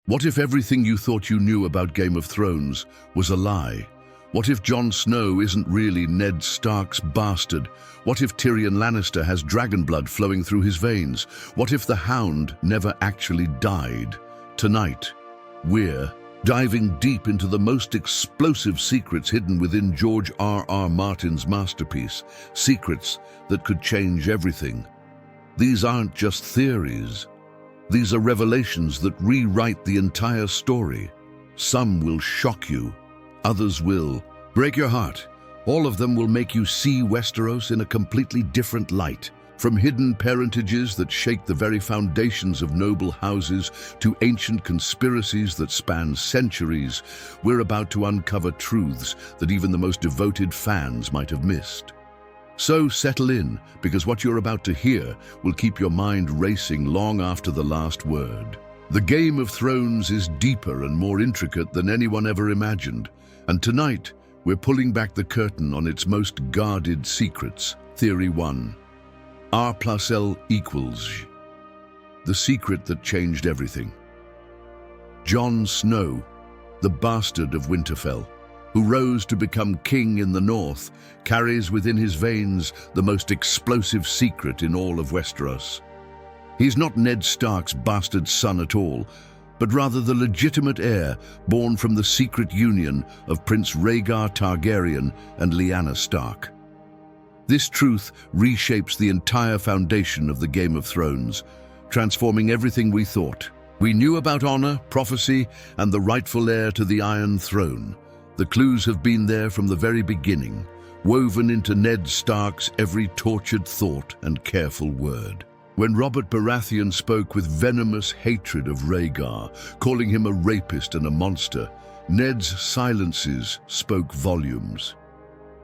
What if everything you thought you knew about Game of Thrones was a lie? What if Jon Snow isn't really Ned Stark's bastard? What if Tyrion Lannister has dragon blood flowing through his veins? What if the Hound never actually died? Tonight, we're diving deep into the most explosive secrets hidden within George R.R. Martin's masterpiece, secrets that could change everything. These aren't just theories. These are revelations that rewrite the entire story. Some will shock you, others will break your heart. All of them will make you see Westeros in a completely different light. From hidden parentages that shake the very foundations of noble houses to ancient conspiracies that span centuries, we're about to uncover truths that even the most devoted fans might have missed. So settle in, because what you're about to hear will keep your mind racing long after the last word. The Game of Thrones is deeper and more intricate than anyone ever imagined, and tonight we're pulling back the curtain on its most guarded secrets. Theory 1. R+L equals J. The secret that changed everything. Jon Snow, the bastard of Winterfell, who rose to become king in the north, carries within his veins the most explosive secret in all of Westeros. He's not Ned Stark's bastard son at all, but rather the legitimate heir born from the secret union of Prince Rhaegar Targaryen and Lyanna Stark. This truth reshapes the entire foundation of the Game of Thrones, transforming everything we thought we knew about honor, prophecy, and the rightful heir to the Iron Throne. The clues have been there from the very beginning, woven into Ned Stark's every tortured thought and careful word. When Robert Baratheon spoke with venomous hatred of Rhaegar, calling him a rapist and a monster, Ned's silences spoke volumes.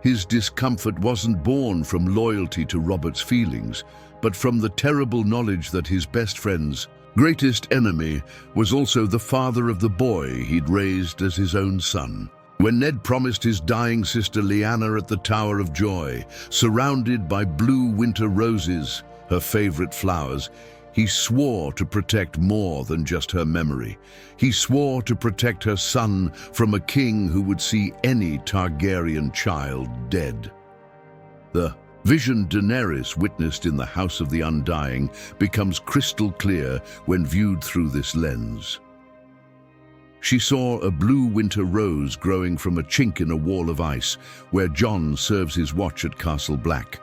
His discomfort wasn't born from loyalty to Robert's feelings, but from the terrible knowledge that his best friend's greatest enemy was also the father of the boy he'd raised as his own son. When Ned promised his dying sister Lyanna at the Tower of Joy, surrounded by blue winter roses, her favorite flowers, he swore to protect more than just her memory. He swore to protect her son from a king who would see any Targaryen child dead. The vision Daenerys witnessed in the House of the Undying becomes crystal clear when viewed through this lens. She saw a blue winter rose growing from a chink in a wall of ice where Jon serves his watch at Castle Black.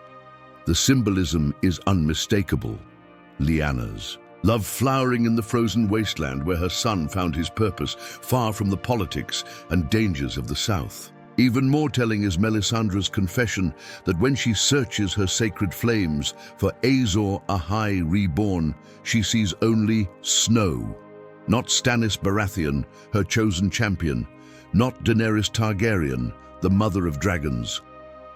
The symbolism is unmistakable. Lyanna's love flowering in the frozen wasteland where her son found his purpose, far from the politics and dangers of the South. Even more telling is Melisandre's confession that when she searches her sacred flames for Azor Ahai reborn, she sees only snow. Not Stannis Baratheon, her chosen champion, not Daenerys Targaryen, the mother of dragons,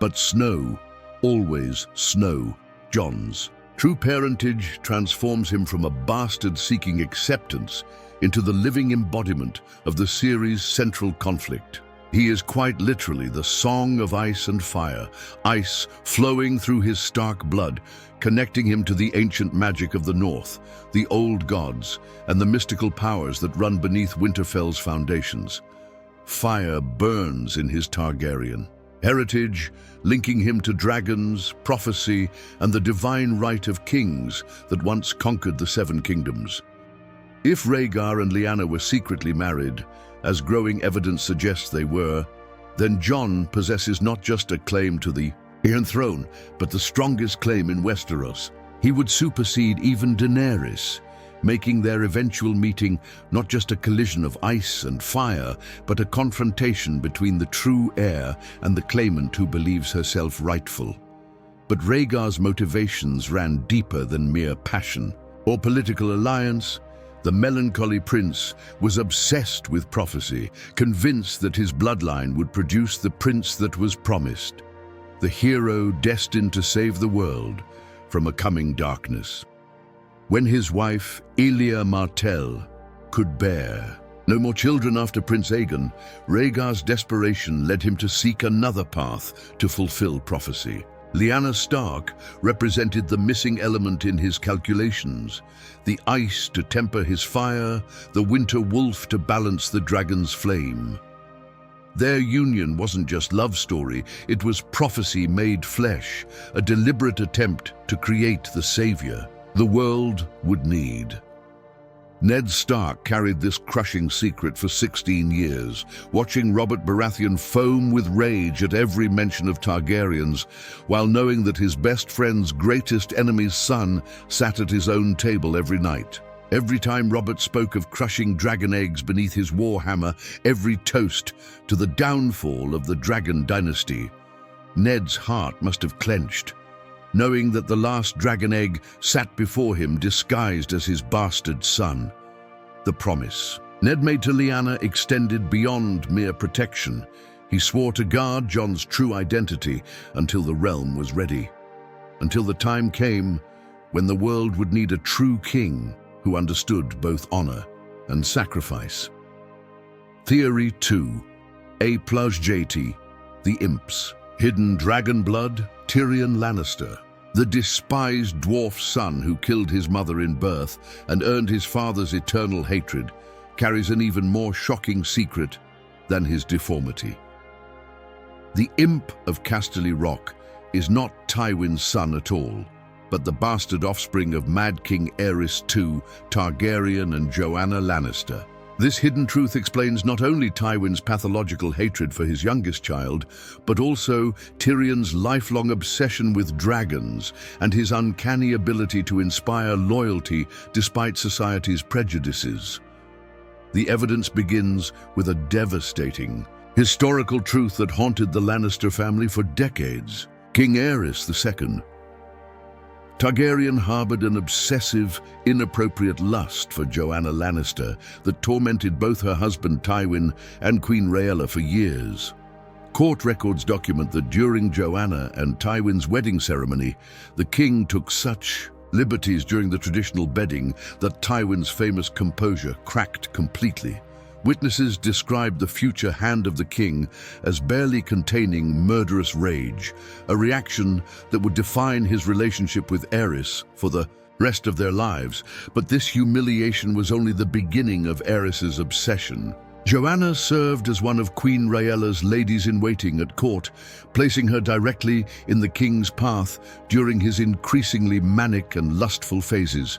but snow, always snow, Jon's. True parentage transforms him from a bastard seeking acceptance into the living embodiment of the series' central conflict. He is quite literally the song of ice and fire, ice flowing through his Stark blood, connecting him to the ancient magic of the North, the old gods, and the mystical powers that run beneath Winterfell's foundations. Fire burns in his Targaryen heritage, linking him to dragons, prophecy, and the divine right of kings that once conquered the Seven Kingdoms. If Rhaegar and Lyanna were secretly married, as growing evidence suggests they were, then Jon possesses not just a claim to the Iron Throne, but the strongest claim in Westeros. He would supersede even Daenerys, making their eventual meeting not just a collision of ice and fire, but a confrontation between the true heir and the claimant who believes herself rightful. But Rhaegar's motivations ran deeper than mere passion or political alliance. The melancholy prince was obsessed with prophecy, convinced that his bloodline would produce the prince that was promised, the hero destined to save the world from a coming darkness. When his wife, Elia Martell, could bear no more children after Prince Aegon, Rhaegar's desperation led him to seek another path to fulfill prophecy. Lyanna Stark represented the missing element in his calculations, the ice to temper his fire, the winter wolf to balance the dragon's flame. Their union wasn't just love story, it was prophecy made flesh, a deliberate attempt to create the savior the world would need. Ned Stark carried this crushing secret for 16 years, watching Robert Baratheon foam with rage at every mention of Targaryens, while knowing that his best friend's greatest enemy's son sat at his own table every night. Every time Robert spoke of crushing dragon eggs beneath his warhammer, every toast to the downfall of the dragon dynasty, Ned's heart must have clenched, knowing that the last dragon egg sat before him disguised as his bastard son. The promise Ned made to Lyanna extended beyond mere protection. He swore to guard Jon's true identity until the realm was ready, until the time came when the world would need a true king who understood both honor and sacrifice. Theory 2. A plus JT, the Imps. Hidden dragon blood, Tyrion Lannister. The despised dwarf son who killed his mother in birth and earned his father's eternal hatred carries an even more shocking secret than his deformity. The Imp of Casterly Rock is not Tywin's son at all, but the bastard offspring of Mad King Aerys II, Targaryen and Joanna Lannister. This hidden truth explains not only Tywin's pathological hatred for his youngest child, but also Tyrion's lifelong obsession with dragons and his uncanny ability to inspire loyalty despite society's prejudices. The evidence begins with a devastating historical truth that haunted the Lannister family for decades. King Aerys II Targaryen harbored an obsessive, inappropriate lust for Joanna Lannister that tormented both her husband Tywin and Queen Rhaella for years. Court records document that during Joanna and Tywin's wedding ceremony, the king took such liberties during the traditional bedding that Tywin's famous composure cracked completely. Witnesses described the future hand of the king as barely containing murderous rage, a reaction that would define his relationship with Aerys for the rest of their lives. But this humiliation was only the beginning of Aerys's obsession. Joanna served as one of Queen Rhaella's ladies-in-waiting at court, placing her directly in the king's path during his increasingly manic and lustful phases.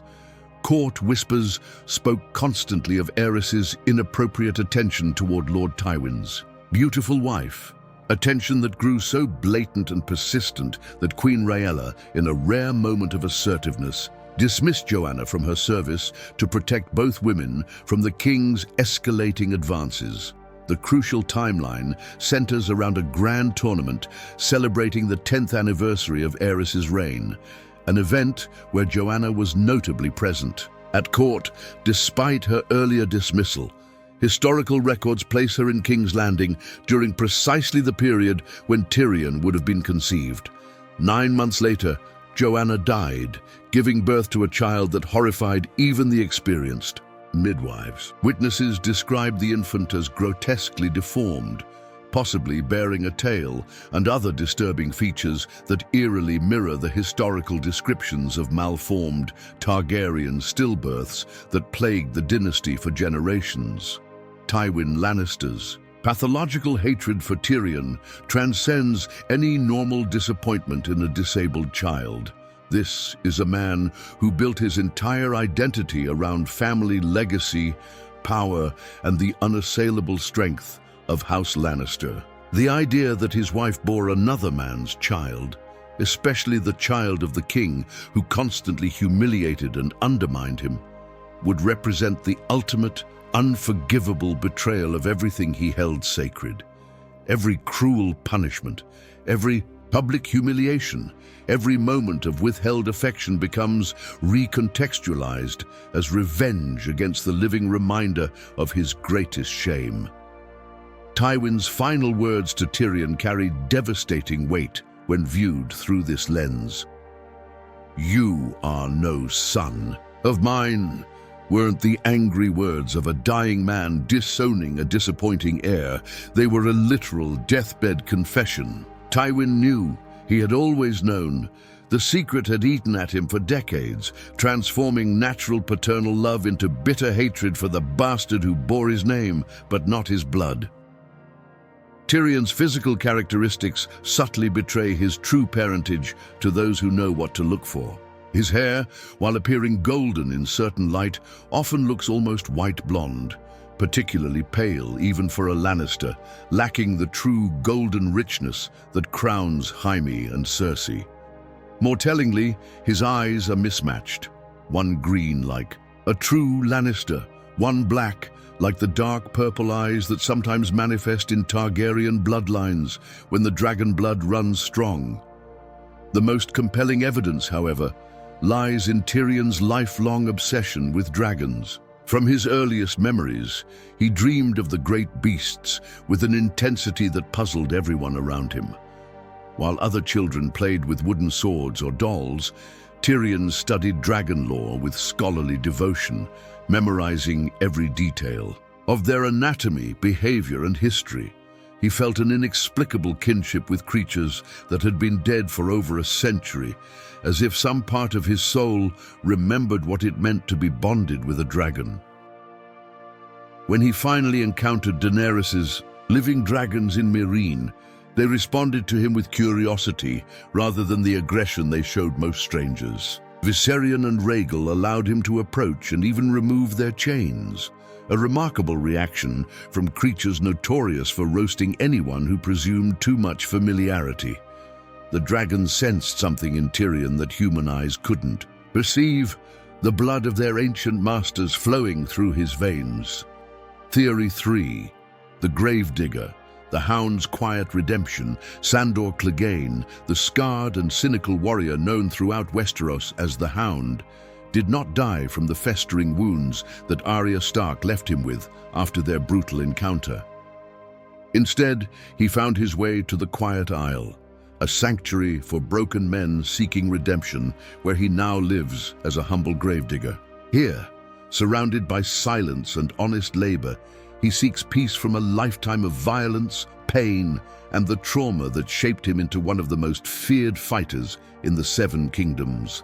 Court whispers spoke constantly of Aerys's inappropriate attention toward Lord Tywin's beautiful wife, attention that grew so blatant and persistent that Queen Rhaella, in a rare moment of assertiveness, dismissed Joanna from her service to protect both women from the king's escalating advances. The crucial timeline centers around a grand tournament celebrating the 10th anniversary of Aerys's reign, an event where Joanna was notably present. At court, despite her earlier dismissal, historical records place her in King's Landing during precisely the period when Tyrion would have been conceived. 9 months later, Joanna died, giving birth to a child that horrified even the experienced midwives. Witnesses described the infant as grotesquely deformed, possibly bearing a tail and other disturbing features that eerily mirror the historical descriptions of malformed Targaryen stillbirths that plagued the dynasty for generations. Tywin Lannister's pathological hatred for Tyrion transcends any normal disappointment in a disabled child. This is a man who built his entire identity around family legacy, power, and the unassailable strength of House Lannister. The idea that his wife bore another man's child, especially the child of the king who constantly humiliated and undermined him, would represent the ultimate, unforgivable betrayal of everything he held sacred. Every cruel punishment, every public humiliation, every moment of withheld affection becomes recontextualized as revenge against the living reminder of his greatest shame. Tywin's final words to Tyrion carry devastating weight when viewed through this lens. "You are no son of mine," weren't the angry words of a dying man disowning a disappointing heir. They were a literal deathbed confession. Tywin knew He had always known. The secret had eaten at him for decades, transforming natural paternal love into bitter hatred for the bastard who bore his name, but not his blood. Tyrion's physical characteristics subtly betray his true parentage to those who know what to look for. His hair, while appearing golden in certain light, often looks almost white blonde, particularly pale even for a Lannister, lacking the true golden richness that crowns Jaime and Cersei. More tellingly, his eyes are mismatched, one green like a true Lannister, one black like the dark purple eyes that sometimes manifest in Targaryen bloodlines when the dragon blood runs strong. The most compelling evidence, however, lies in Tyrion's lifelong obsession with dragons. From his earliest memories, he dreamed of the great beasts with an intensity that puzzled everyone around him. While other children played with wooden swords or dolls, Tyrion studied dragon lore with scholarly devotion, memorizing every detail of their anatomy, behavior, and history. He felt an inexplicable kinship with creatures that had been dead for over a century, as if some part of his soul remembered what it meant to be bonded with a dragon. When he finally encountered Daenerys's living dragons in Meereen, they responded to him with curiosity rather than the aggression they showed most strangers. Viserion and Rhaegal allowed him to approach and even remove their chains, a remarkable reaction from creatures notorious for roasting anyone who presumed too much familiarity. The dragons sensed something in Tyrion that human eyes couldn't perceive, the blood of their ancient masters flowing through his veins. Theory 3. The Gravedigger. The Hound's quiet redemption. Sandor Clegane, the scarred and cynical warrior known throughout Westeros as the Hound, did not die from the festering wounds that Arya Stark left him with after their brutal encounter. Instead, he found his way to the Quiet Isle, a sanctuary for broken men seeking redemption, where he now lives as a humble gravedigger. Here, surrounded by silence and honest labor, he seeks peace from a lifetime of violence, pain, and the trauma that shaped him into one of the most feared fighters in the Seven Kingdoms.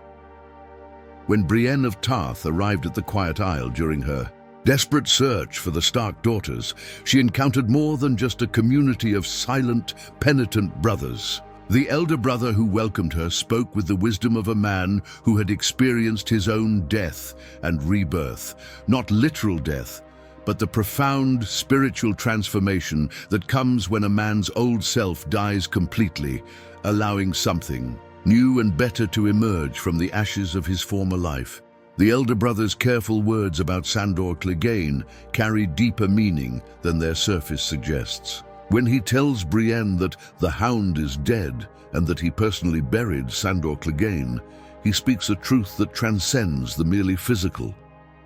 When Brienne of Tarth arrived at the Quiet Isle during her desperate search for the Stark daughters, she encountered more than just a community of silent, penitent brothers. The elder brother who welcomed her spoke with the wisdom of a man who had experienced his own death and rebirth, not literal death, but the profound spiritual transformation that comes when a man's old self dies completely, allowing something new and better to emerge from the ashes of his former life. The elder brother's careful words about Sandor Clegane carry deeper meaning than their surface suggests. When he tells Brienne that the Hound is dead and that he personally buried Sandor Clegane, he speaks a truth that transcends the merely physical.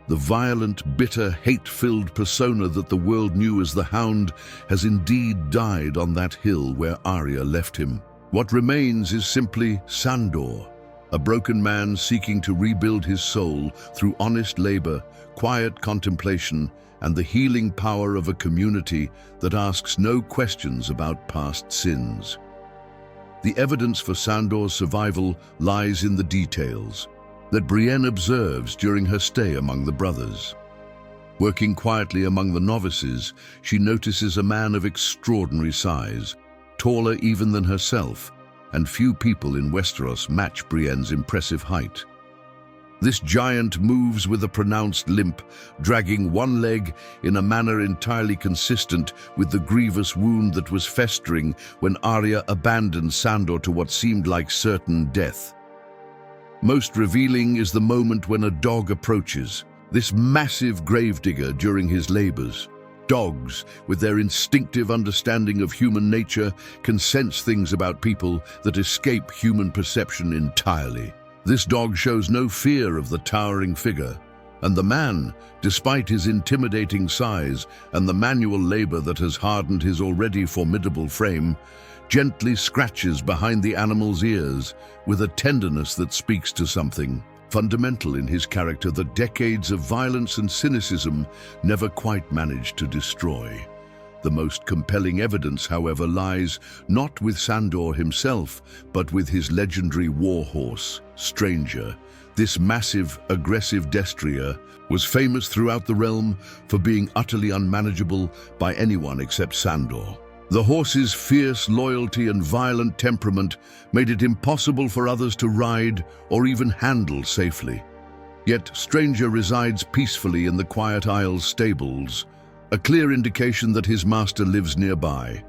The violent, bitter, hate-filled persona that the world knew as the Hound has indeed died on that hill where Arya left him. What remains is simply Sandor, a broken man seeking to rebuild his soul through honest labor, quiet contemplation, and the healing power of a community that asks no questions about past sins. The evidence for Sandor's survival lies in the details that Brienne observes during her stay among the brothers. Working quietly among the novices, she notices a man of extraordinary size, taller even than herself, and few people in Westeros match Brienne's impressive height. This giant moves with a pronounced limp, dragging one leg in a manner entirely consistent with the grievous wound that was festering when Arya abandoned Sandor to what seemed like certain death. Most revealing is the moment when a dog approaches, this massive gravedigger during his labors. Dogs, with their instinctive understanding of human nature, can sense things about people that escape human perception entirely. This dog shows no fear of the towering figure, and the man, despite his intimidating size and the manual labor that has hardened his already formidable frame, gently scratches behind the animal's ears with a tenderness that speaks to something fundamental in his character that decades of violence and cynicism never quite managed to destroy. The most compelling evidence, however, lies not with Sandor himself, but with his legendary warhorse, Stranger. This massive, aggressive destrier was famous throughout the realm for being utterly unmanageable by anyone except Sandor. The horse's fierce loyalty and violent temperament made it impossible for others to ride or even handle safely. Yet Stranger resides peacefully in the Quiet Isle's stables, a clear indication that his master lives nearby.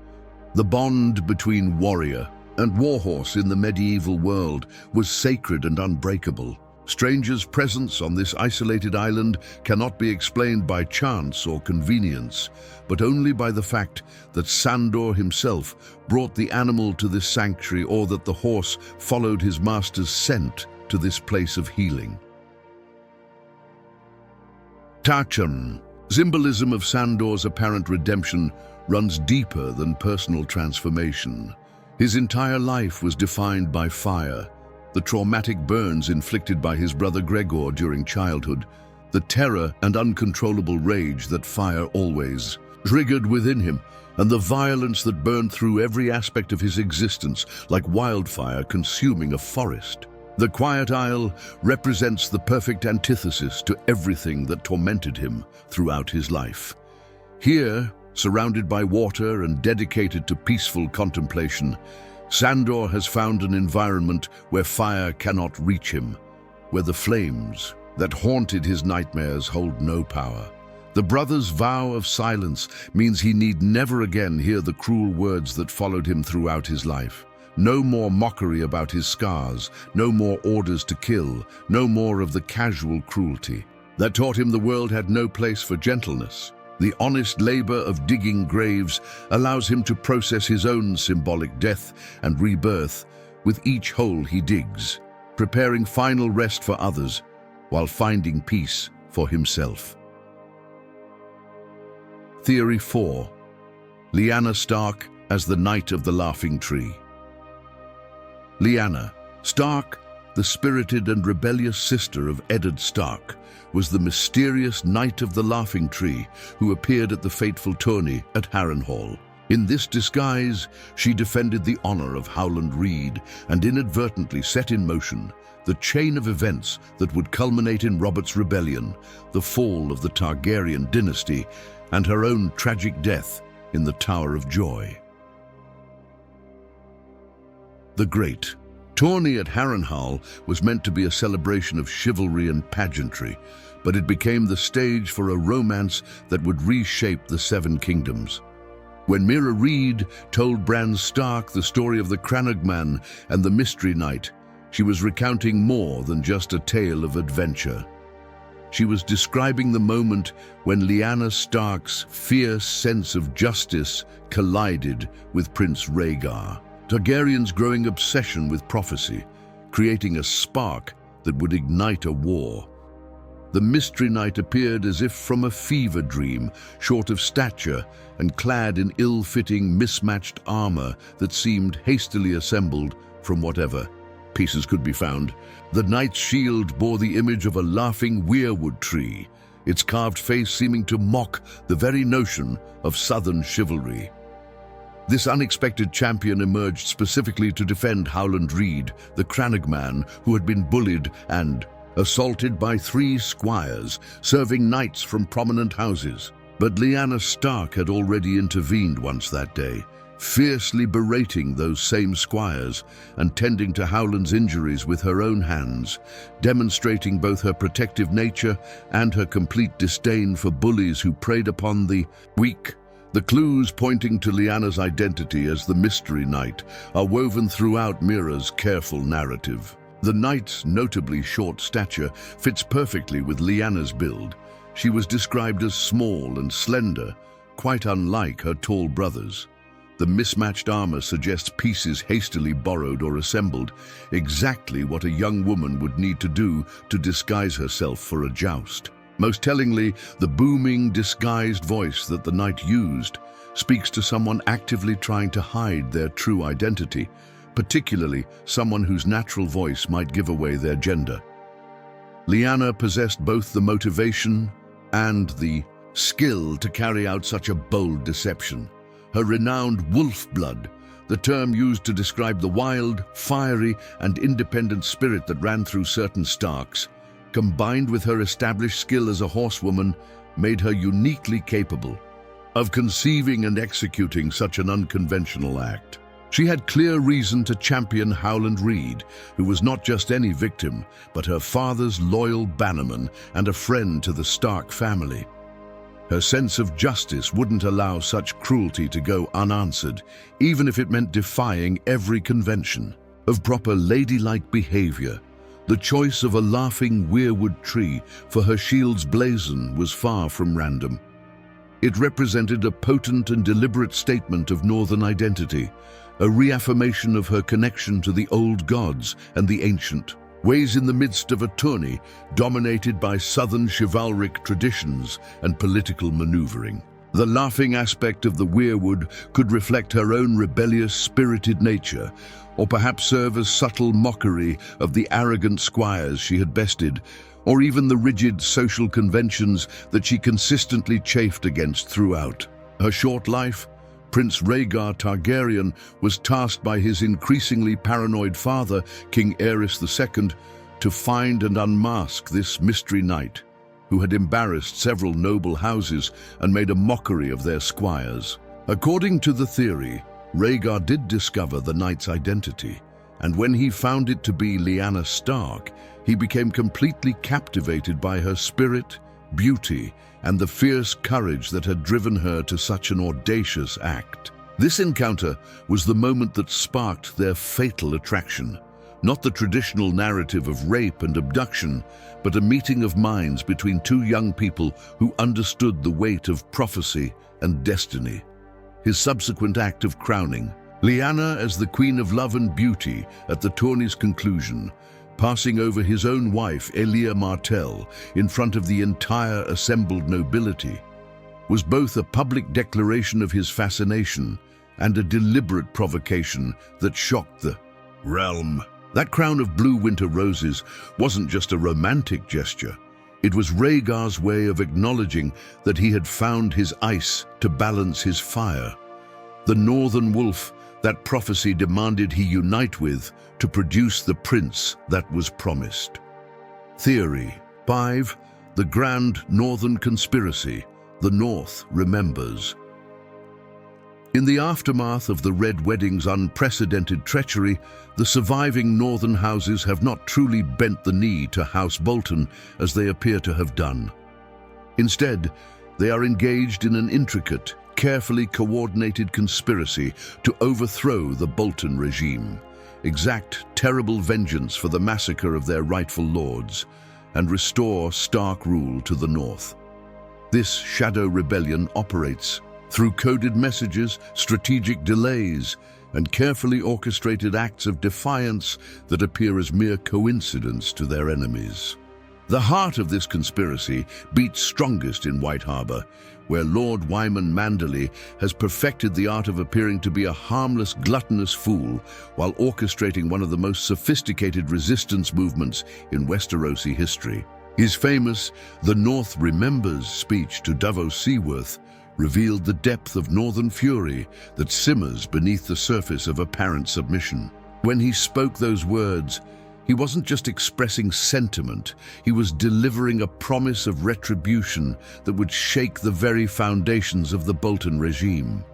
The bond between warrior and warhorse in the medieval world was sacred and unbreakable. Stranger's presence on this isolated island cannot be explained by chance or convenience, but only by the fact that Sandor himself brought the animal to this sanctuary, or that the horse followed his master's scent to this place of healing. Tachan. Symbolism of Sandor's apparent redemption runs deeper than personal transformation. His entire life was defined by fire, the traumatic burns inflicted by his brother Gregor during childhood, the terror and uncontrollable rage that fire always triggered within him, and the violence that burned through every aspect of his existence like wildfire consuming a forest. The Quiet Isle represents the perfect antithesis to everything that tormented him throughout his life. Here, surrounded by water and dedicated to peaceful contemplation, Sandor has found an environment where fire cannot reach him, where the flames that haunted his nightmares hold no power. The brother's vow of silence means he need never again hear the cruel words that followed him throughout his life. No more mockery about his scars, no more orders to kill, no more of the casual cruelty that taught him the world had no place for gentleness. The honest labor of digging graves allows him to process his own symbolic death and rebirth with each hole he digs, preparing final rest for others while finding peace for himself. Theory 4. Lyanna Stark as the Knight of the Laughing Tree. Lyanna Stark, the spirited and rebellious sister of Eddard Stark, was the mysterious Knight of the Laughing Tree who appeared at the fateful tourney at Harrenhal. In this disguise, she defended the honor of Howland Reed and inadvertently set in motion the chain of events that would culminate in Robert's rebellion, the fall of the Targaryen dynasty, and her own tragic death in the Tower of Joy. The Great Tourney at Harrenhal was meant to be a celebration of chivalry and pageantry, but it became the stage for a romance that would reshape the Seven Kingdoms. When Mira Reed told Bran Stark the story of the Cranagman and the Mystery Knight, she was recounting more than just a tale of adventure. She was describing the moment when Lyanna Stark's fierce sense of justice collided with Prince Rhaegar, Targaryen's growing obsession with prophecy, creating a spark that would ignite a war. The Mystery Knight appeared as if from a fever dream, short of stature and clad in ill-fitting, mismatched armor that seemed hastily assembled from whatever pieces could be found. The knight's shield bore the image of a laughing weirwood tree, its carved face seeming to mock the very notion of southern chivalry. This unexpected champion emerged specifically to defend Howland Reed, the Cranagman who had been bullied and assaulted by 3 squires, serving knights from prominent houses. But Lyanna Stark had already intervened once that day, fiercely berating those same squires and tending to Howland's injuries with her own hands, demonstrating both her protective nature and her complete disdain for bullies who preyed upon the weak. The clues pointing to Lyanna's identity as the Mystery Knight are woven throughout Mira's careful narrative. The knight's notably short stature fits perfectly with Lyanna's build. She was described as small and slender, quite unlike her tall brothers. The mismatched armor suggests pieces hastily borrowed or assembled, exactly what a young woman would need to do to disguise herself for a joust. Most tellingly, the booming, disguised voice that the knight used speaks to someone actively trying to hide their true identity, particularly someone whose natural voice might give away their gender. Lyanna possessed both the motivation and the skill to carry out such a bold deception. Her renowned wolf blood, the term used to describe the wild, fiery, and independent spirit that ran through certain Starks, combined with her established skill as a horsewoman, made her uniquely capable of conceiving and executing such an unconventional act. She had clear reason to champion Howland Reed, who was not just any victim, but her father's loyal bannerman and a friend to the Stark family. Her sense of justice wouldn't allow such cruelty to go unanswered, even if it meant defying every convention of proper ladylike behavior. The choice of a laughing weirwood tree for her shield's blazon was far from random. It represented a potent and deliberate statement of Northern identity, a reaffirmation of her connection to the old gods and the ancient ways in the midst of a tourney dominated by Southern chivalric traditions and political maneuvering. The laughing aspect of the weirwood could reflect her own rebellious, spirited nature, or perhaps serve as subtle mockery of the arrogant squires she had bested, or even the rigid social conventions that she consistently chafed against throughout her short life. Prince Rhaegar Targaryen was tasked by his increasingly paranoid father, King Aerys II, to find and unmask this mystery knight, who had embarrassed several noble houses and made a mockery of their squires. According to the theory, Rhaegar did discover the knight's identity, and when he found it to be Lyanna Stark, he became completely captivated by her spirit, beauty, and the fierce courage that had driven her to such an audacious act. This encounter was the moment that sparked their fatal attraction. Not the traditional narrative of rape and abduction, but a meeting of minds between two young people who understood the weight of prophecy and destiny. His subsequent act of crowning Lyanna as the Queen of Love and Beauty at the tourney's conclusion, passing over his own wife, Elia Martell, in front of the entire assembled nobility, was both a public declaration of his fascination and a deliberate provocation that shocked the realm. That crown of blue winter roses wasn't just a romantic gesture. It was Rhaegar's way of acknowledging that he had found his ice to balance his fire. The Northern Wolf that prophecy demanded he unite with to produce the prince that was promised. Theory 5. The Grand Northern Conspiracy. The North remembers. In the aftermath of the Red Wedding's unprecedented treachery, the surviving northern houses have not truly bent the knee to House Bolton as they appear to have done. Instead, they are engaged in an intricate, carefully coordinated conspiracy to overthrow the Bolton regime, exact terrible vengeance for the massacre of their rightful lords, and restore Stark rule to the north. This shadow rebellion operates through coded messages, strategic delays, and carefully orchestrated acts of defiance that appear as mere coincidence to their enemies. The heart of this conspiracy beats strongest in White Harbor, where Lord Wyman Manderley has perfected the art of appearing to be a harmless, gluttonous fool while orchestrating one of the most sophisticated resistance movements in Westerosi history. His famous "The North Remembers" speech to Davos Seaworth revealed the depth of northern fury that simmers beneath the surface of apparent submission. When he spoke those words, he wasn't just expressing sentiment, he was delivering a promise of retribution that would shake the very foundations of the Bolton regime.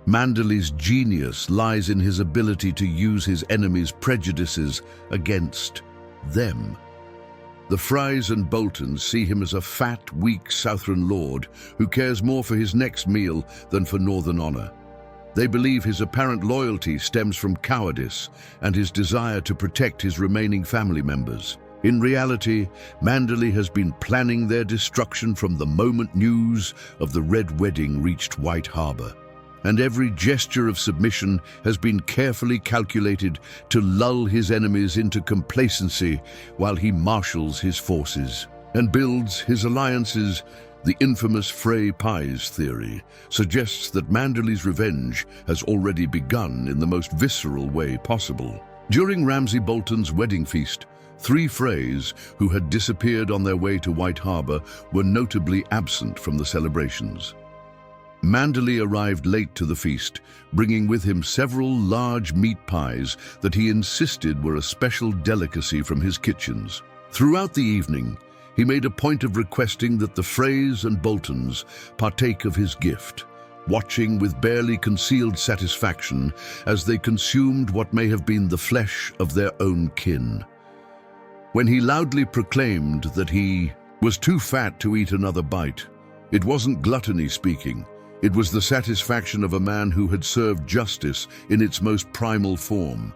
Manderley's genius lies in his ability to use his enemies' prejudices against them. The Frys and Boltons see him as a fat, weak Southron lord who cares more for his next meal than for northern honor. They believe his apparent loyalty stems from cowardice and his desire to protect his remaining family members. In reality, Manderley has been planning their destruction from the moment news of the Red Wedding reached White Harbor. And every gesture of submission has been carefully calculated to lull his enemies into complacency while he marshals his forces and builds his alliances. The infamous Frey Pies theory suggests that Manderley's revenge has already begun in the most visceral way possible. During Ramsay Bolton's wedding feast, 3 Freys, who had disappeared on their way to White Harbor, were notably absent from the celebrations. Manderley arrived late to the feast, bringing with him several large meat pies that he insisted were a special delicacy from his kitchens. Throughout the evening, he made a point of requesting that the Freys and Boltons partake of his gift, watching with barely concealed satisfaction as they consumed what may have been the flesh of their own kin. When he loudly proclaimed that he was too fat to eat another bite, it wasn't gluttony speaking. It was the satisfaction of a man who had served justice in its most primal form.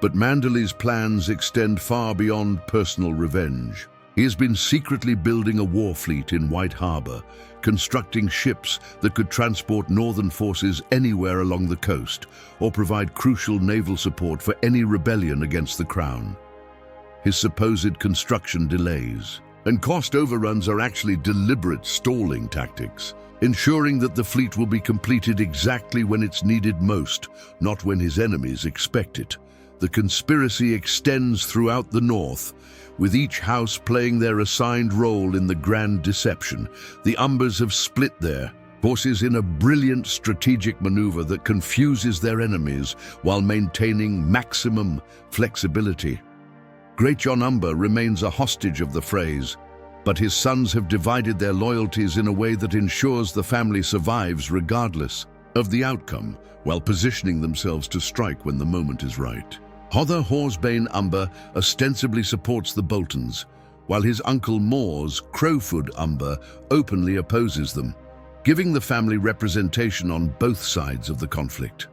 But Manderley's plans extend far beyond personal revenge. He has been secretly building a war fleet in White Harbor, constructing ships that could transport northern forces anywhere along the coast or provide crucial naval support for any rebellion against the Crown. His supposed construction delays and cost overruns are actually deliberate stalling tactics, ensuring that the fleet will be completed exactly when it's needed most, not when his enemies expect it. The conspiracy extends throughout the north, with each house playing their assigned role in the grand deception. The Umbers have split their forces in a brilliant strategic maneuver that confuses their enemies while maintaining maximum flexibility. Great John Umber remains a hostage of the Freys, but his sons have divided their loyalties in a way that ensures the family survives regardless of the outcome, while positioning themselves to strike when the moment is right. Hodder Horsebane Umber ostensibly supports the Boltons, while his uncle Mors Crowfoot Umber openly opposes them, giving the family representation on both sides of the conflict.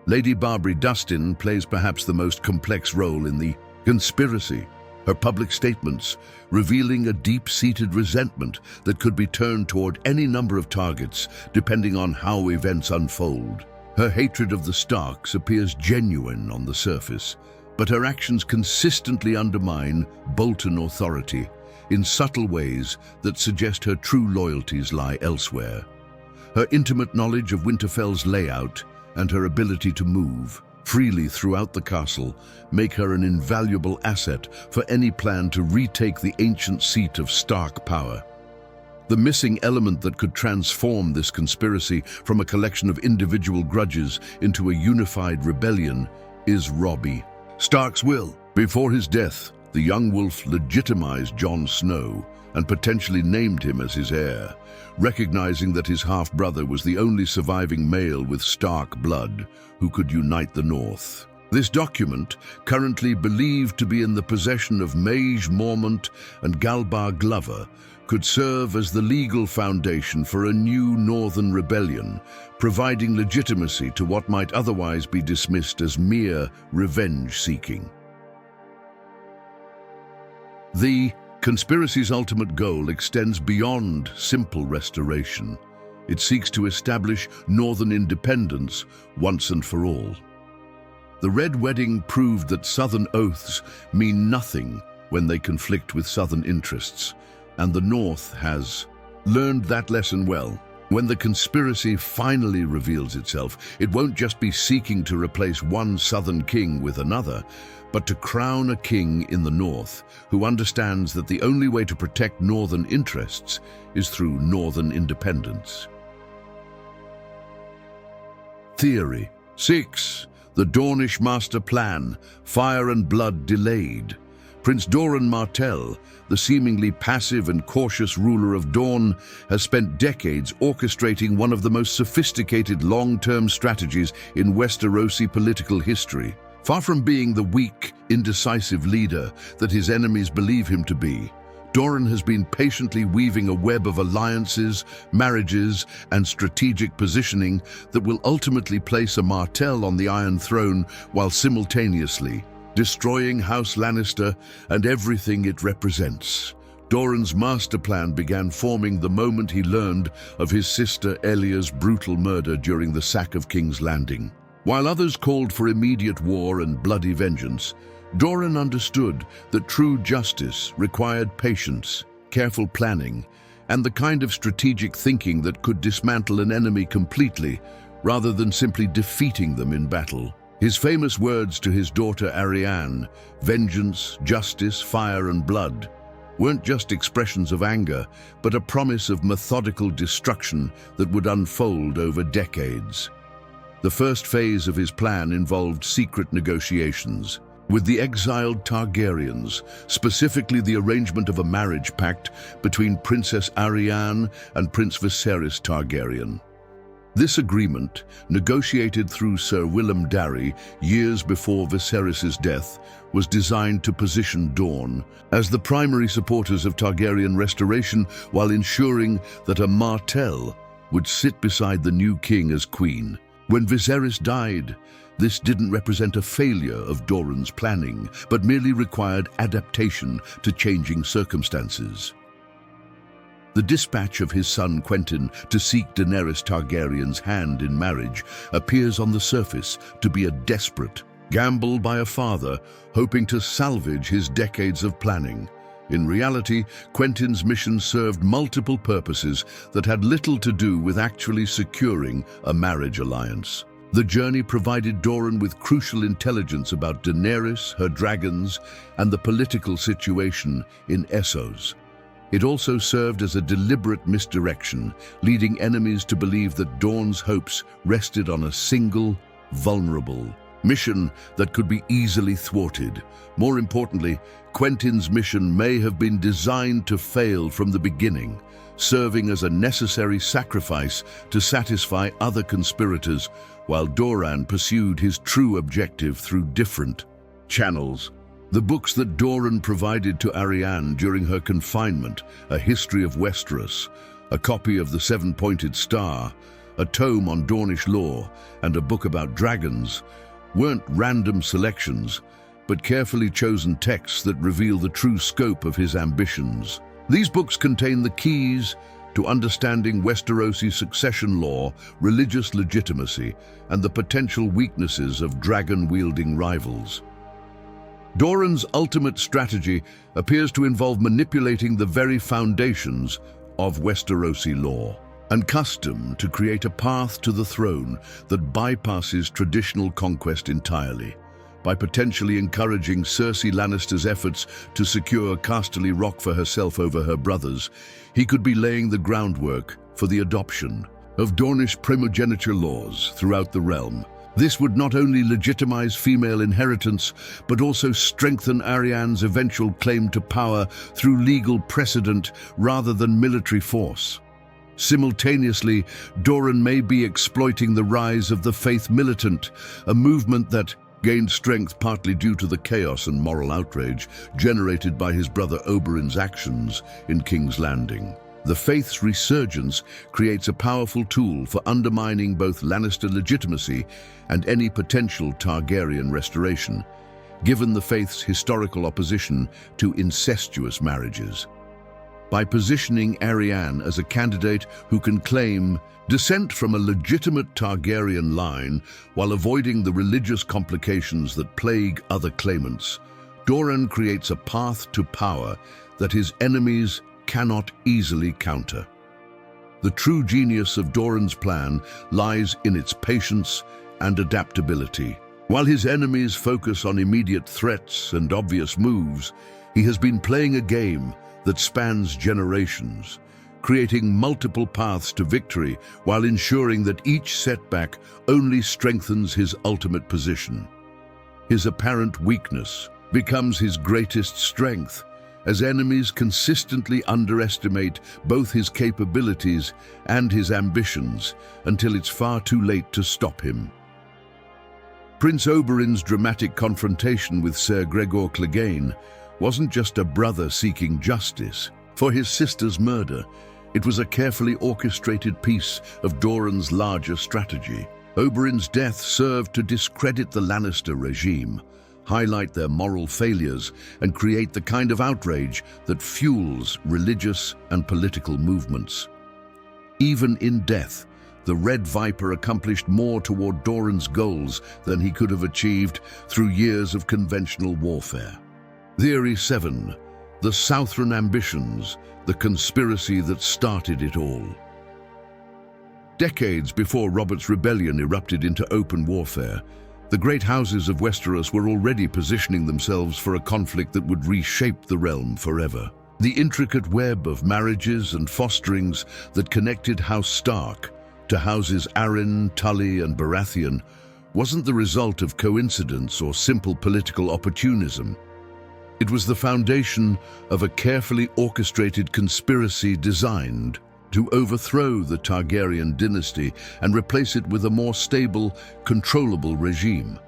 Lady Barbary Dustin plays perhaps the most complex role in the conspiracy, her public statements revealing a deep-seated resentment that could be turned toward any number of targets depending on how events unfold. Her hatred of the Starks appears genuine on the surface, but her actions consistently undermine Bolton authority in subtle ways that suggest her true loyalties lie elsewhere. Her intimate knowledge of Winterfell's layout and her ability to move freely throughout the castle make her an invaluable asset for any plan to retake the ancient seat of Stark power. The missing element that could transform this conspiracy from a collection of individual grudges into a unified rebellion is Robbie Stark's will. Before his death, the young wolf legitimized Jon Snow and potentially named him as his heir, recognizing that his half-brother was the only surviving male with Stark blood who could unite the North. This document, currently believed to be in the possession of Mage Mormont and Galbar Glover, could serve as the legal foundation for a new northern rebellion, providing legitimacy to what might otherwise be dismissed as mere revenge-seeking. The conspiracy's ultimate goal extends beyond simple restoration. It seeks to establish northern independence once and for all. The Red Wedding proved that Southern oaths mean nothing when they conflict with Southern interests, and the North has learned that lesson well. When the conspiracy finally reveals itself, it won't just be seeking to replace one Southern king with another, but to crown a king in the North who understands that the only way to protect Northern interests is through Northern independence. Theory 6. The Dornish Master Plan, Fire and Blood Delayed. Prince Doran Martell, the seemingly passive and cautious ruler of Dorne, has spent decades orchestrating one of the most sophisticated long-term strategies in Westerosi political history. Far from being the weak, indecisive leader that his enemies believe him to be, Doran has been patiently weaving a web of alliances, marriages, and strategic positioning that will ultimately place a Martell on the Iron Throne while simultaneously destroying House Lannister and everything it represents. Doran's master plan began forming the moment he learned of his sister Elya's brutal murder during the sack of King's Landing. While others called for immediate war and bloody vengeance, Doran understood that true justice required patience, careful planning, and the kind of strategic thinking that could dismantle an enemy completely rather than simply defeating them in battle. His famous words to his daughter Arya, "Vengeance, justice, fire and blood," weren't just expressions of anger, but a promise of methodical destruction that would unfold over decades. The first phase of his plan involved secret negotiations with the exiled Targaryens, specifically the arrangement of a marriage pact between Princess Arya and Prince Viserys Targaryen. This agreement, negotiated through Sir Willem Darry years before Viserys' death, was designed to position Dorne as the primary supporters of Targaryen restoration while ensuring that a Martell would sit beside the new king as queen. When Viserys died, this didn't represent a failure of Doran's planning, but merely required adaptation to changing circumstances. The dispatch of his son Quentyn to seek Daenerys Targaryen's hand in marriage appears on the surface to be a desperate gamble by a father hoping to salvage his decades of planning. In reality, Quentyn's mission served multiple purposes that had little to do with actually securing a marriage alliance. The journey provided Doran with crucial intelligence about Daenerys, her dragons, and the political situation in Essos. It also served as a deliberate misdirection, leading enemies to believe that Dorne's hopes rested on a single, vulnerable mission that could be easily thwarted. More importantly, Quentyn's mission may have been designed to fail from the beginning, serving as a necessary sacrifice to satisfy other conspirators, while Doran pursued his true objective through different channels. The books that Doran provided to Arya during her confinement, A History of Westeros, a copy of the Seven-Pointed Star, a tome on Dornish lore, and a book about dragons, weren't random selections, but carefully chosen texts that reveal the true scope of his ambitions. These books contain the keys to understanding Westerosi succession law, religious legitimacy, and the potential weaknesses of dragon-wielding rivals. Doran's ultimate strategy appears to involve manipulating the very foundations of Westerosi law and custom to create a path to the throne that bypasses traditional conquest entirely. By potentially encouraging Cersei Lannister's efforts to secure Casterly Rock for herself over her brothers, he could be laying the groundwork for the adoption of Dornish primogeniture laws throughout the realm. This would not only legitimize female inheritance, but also strengthen Arya's eventual claim to power through legal precedent rather than military force. Simultaneously, Doran may be exploiting the rise of the Faith Militant, a movement that gained strength partly due to the chaos and moral outrage generated by his brother Oberyn's actions in King's Landing. The Faith's resurgence creates a powerful tool for undermining both Lannister legitimacy and any potential Targaryen restoration, given the Faith's historical opposition to incestuous marriages. By positioning Arya as a candidate who can claim descent from a legitimate Targaryen line while avoiding the religious complications that plague other claimants, Doran creates a path to power that his enemies cannot easily counter. The true genius of Doran's plan lies in its patience and adaptability. While his enemies focus on immediate threats and obvious moves, he has been playing a game that spans generations, creating multiple paths to victory while ensuring that each setback only strengthens his ultimate position. His apparent weakness becomes his greatest strength, as enemies consistently underestimate both his capabilities and his ambitions until it's far too late to stop him. Prince Oberyn's dramatic confrontation with Ser Gregor Clegane wasn't just a brother seeking justice for his sister's murder. It was a carefully orchestrated piece of Doran's larger strategy. Oberyn's death served to discredit the Lannister regime, highlight their moral failures, and create the kind of outrage that fuels religious and political movements. Even in death, the Red Viper accomplished more toward Doran's goals than he could have achieved through years of conventional warfare. Theory 7. The Southron Ambitions, the conspiracy that started it all. Decades before Robert's rebellion erupted into open warfare, The great houses of Westeros were already positioning themselves for a conflict that would reshape the realm forever. The intricate web of marriages and fosterings that connected House Stark to houses Arryn, Tully, and Baratheon wasn't the result of coincidence or simple political opportunism. It was the foundation of a carefully orchestrated conspiracy designed to overthrow the Targaryen dynasty and replace it with a more stable, controllable regime.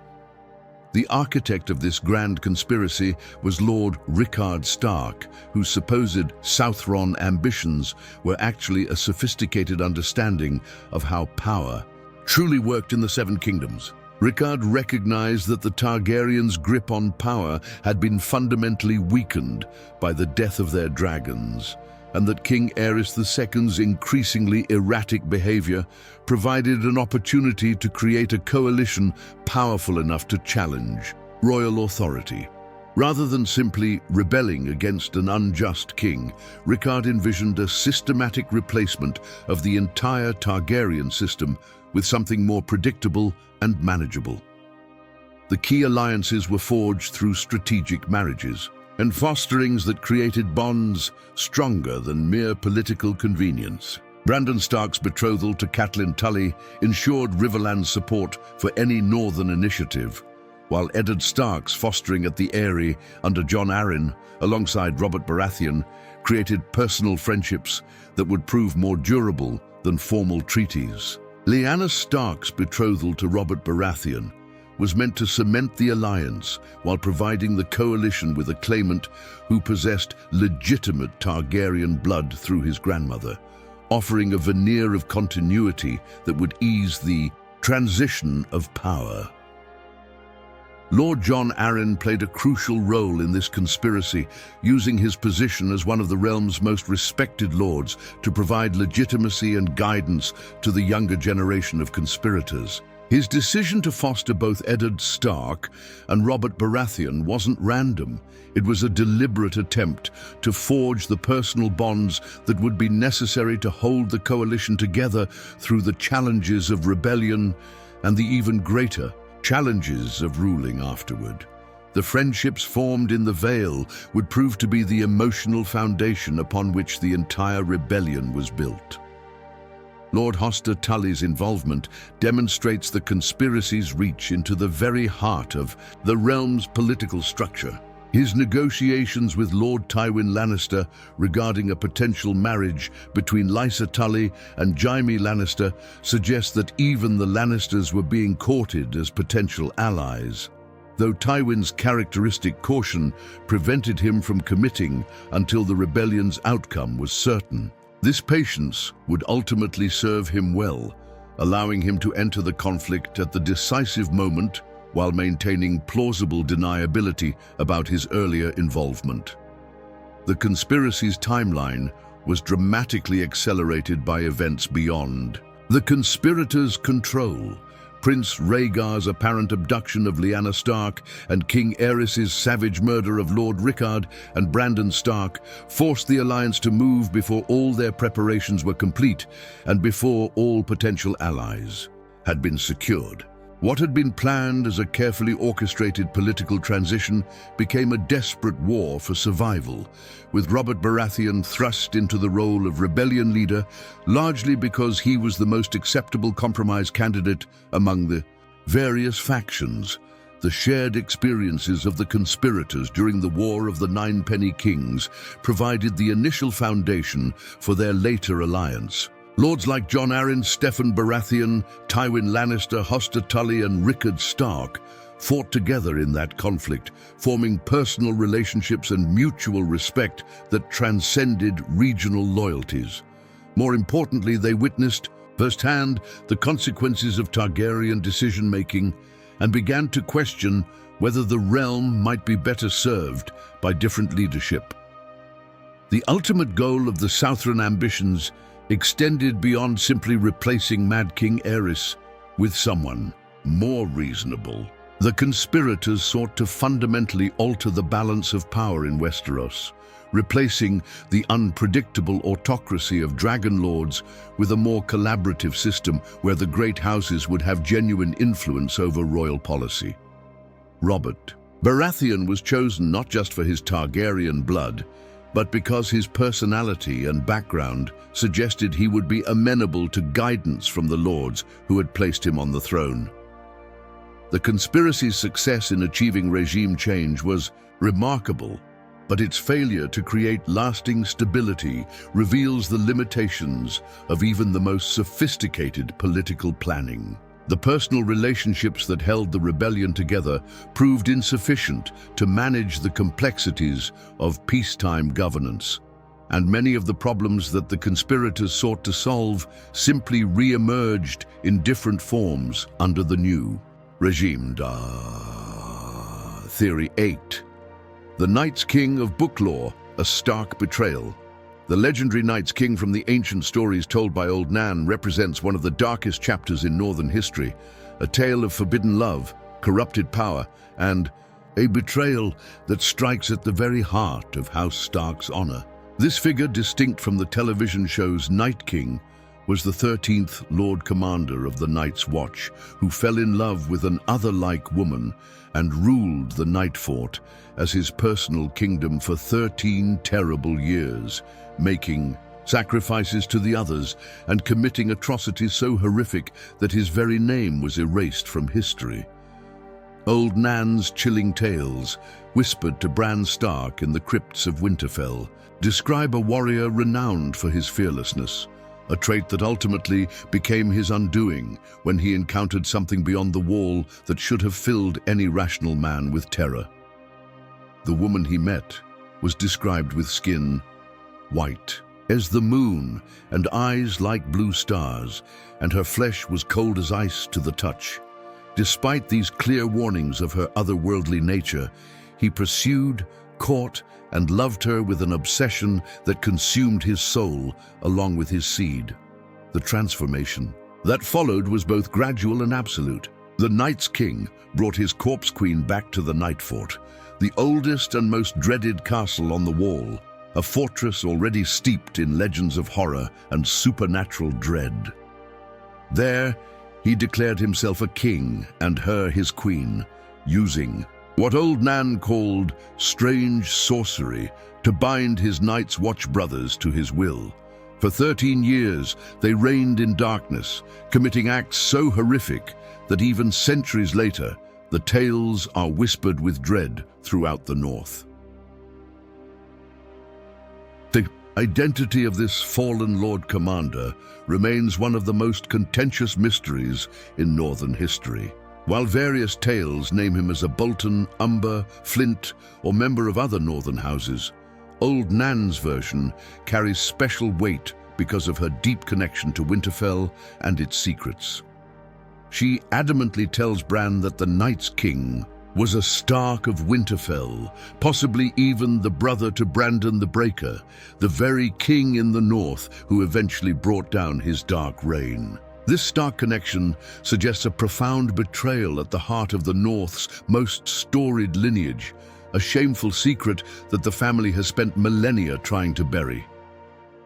The architect of this grand conspiracy was Lord Rickard Stark, whose supposed Southron ambitions were actually a sophisticated understanding of how power truly worked in the Seven Kingdoms. Rickard recognized that the Targaryens' grip on power had been fundamentally weakened by the death of their dragons, and that King Aerys II's increasingly erratic behavior provided an opportunity to create a coalition powerful enough to challenge royal authority. Rather than simply rebelling against an unjust king, Rickard envisioned a systematic replacement of the entire Targaryen system with something more predictable and manageable. The key alliances were forged through strategic marriages and fosterings that created bonds stronger than mere political convenience. Brandon Stark's betrothal to Catelyn Tully ensured Riverland's support for any northern initiative, while Eddard Stark's fostering at the Eyrie under Jon Arryn, alongside Robert Baratheon, created personal friendships that would prove more durable than formal treaties. Lyanna Stark's betrothal to Robert Baratheon was meant to cement the alliance while providing the coalition with a claimant who possessed legitimate Targaryen blood through his grandmother, offering a veneer of continuity that would ease the transition of power. Lord Jon Arryn played a crucial role in this conspiracy, using his position as one of the realm's most respected lords to provide legitimacy and guidance to the younger generation of conspirators. His decision to foster both Eddard Stark and Robert Baratheon wasn't random. It was a deliberate attempt to forge the personal bonds that would be necessary to hold the coalition together through the challenges of rebellion and the even greater challenges of ruling afterward. The friendships formed in the Vale would prove to be the emotional foundation upon which the entire rebellion was built. Lord Hoster Tully's involvement demonstrates the conspiracy's reach into the very heart of the realm's political structure. His negotiations with Lord Tywin Lannister regarding a potential marriage between Lysa Tully and Jaime Lannister suggest that even the Lannisters were being courted as potential allies, though Tywin's characteristic caution prevented him from committing until the rebellion's outcome was certain. This patience would ultimately serve him well, allowing him to enter the conflict at the decisive moment while maintaining plausible deniability about his earlier involvement. The conspiracy's timeline was dramatically accelerated by events beyond the conspirators' control. Prince Rhaegar's apparent abduction of Lyanna Stark and King Aerys's savage murder of Lord Rickard and Brandon Stark forced the alliance to move before all their preparations were complete and before all potential allies had been secured. What had been planned as a carefully orchestrated political transition became a desperate war for survival, with Robert Baratheon thrust into the role of rebellion leader, largely because he was the most acceptable compromise candidate among the various factions. The shared experiences of the conspirators during the War of the Ninepenny Kings provided the initial foundation for their later alliance. Lords like Jon Arryn, Steffon Baratheon, Tywin Lannister, Hoster Tully, and Rickard Stark fought together in that conflict, forming personal relationships and mutual respect that transcended regional loyalties. More importantly, they witnessed firsthand the consequences of Targaryen decision-making and began to question whether the realm might be better served by different leadership. The ultimate goal of the Southron ambitions extended beyond simply replacing Mad King Aerys with someone more reasonable. The conspirators sought to fundamentally alter the balance of power in Westeros, replacing the unpredictable autocracy of dragon lords with a more collaborative system where the great houses would have genuine influence over royal policy. Robert Baratheon was chosen not just for his Targaryen blood, but because his personality and background suggested he would be amenable to guidance from the lords who had placed him on the throne. The conspiracy's success in achieving regime change was remarkable, but its failure to create lasting stability reveals the limitations of even the most sophisticated political planning. The personal relationships that held the rebellion together proved insufficient to manage the complexities of peacetime governance, and many of the problems that the conspirators sought to solve simply re-emerged in different forms under the new regime. Theory 8. The Night's King of book lore, a stark betrayal. The legendary Night's King from the ancient stories told by Old Nan represents one of the darkest chapters in Northern history, a tale of forbidden love, corrupted power, and a betrayal that strikes at the very heart of House Stark's honor. This figure, distinct from the television show's Night King, was the 13th Lord Commander of the Night's Watch, who fell in love with an other-like woman and ruled the Night Fort as his personal kingdom for 13 terrible years, making sacrifices to the others and committing atrocities so horrific that his very name was erased from history. Old Nan's chilling tales, whispered to Bran Stark in the crypts of Winterfell, describe a warrior renowned for his fearlessness, a trait that ultimately became his undoing when he encountered something beyond the wall that should have filled any rational man with terror. The woman he met was described with skin white as the moon and eyes like blue stars, and her flesh was cold as ice to the touch. Despite these clear warnings of her otherworldly nature, he pursued, caught, and loved her with an obsession that consumed his soul along with his seed. The transformation that followed was both gradual and absolute. The Night's King brought his corpse queen back to the Night Fort, the oldest and most dreaded castle on the wall, a fortress already steeped in legends of horror and supernatural dread. There, he declared himself a king and her his queen, using what Old Nan called strange sorcery to bind his Night's Watch brothers to his will. For 13 years, they reigned in darkness, committing acts so horrific that even centuries later, the tales are whispered with dread throughout the North. The identity of this fallen Lord Commander remains one of the most contentious mysteries in Northern history. While various tales name him as a Bolton, Umber, Flint, or member of other northern houses, Old Nan's version carries special weight because of her deep connection to Winterfell and its secrets. She adamantly tells Bran that the Night's King was a Stark of Winterfell, possibly even the brother to Brandon the Breaker, the very king in the north who eventually brought down his dark reign. This Stark connection suggests a profound betrayal at the heart of the North's most storied lineage, a shameful secret that the family has spent millennia trying to bury.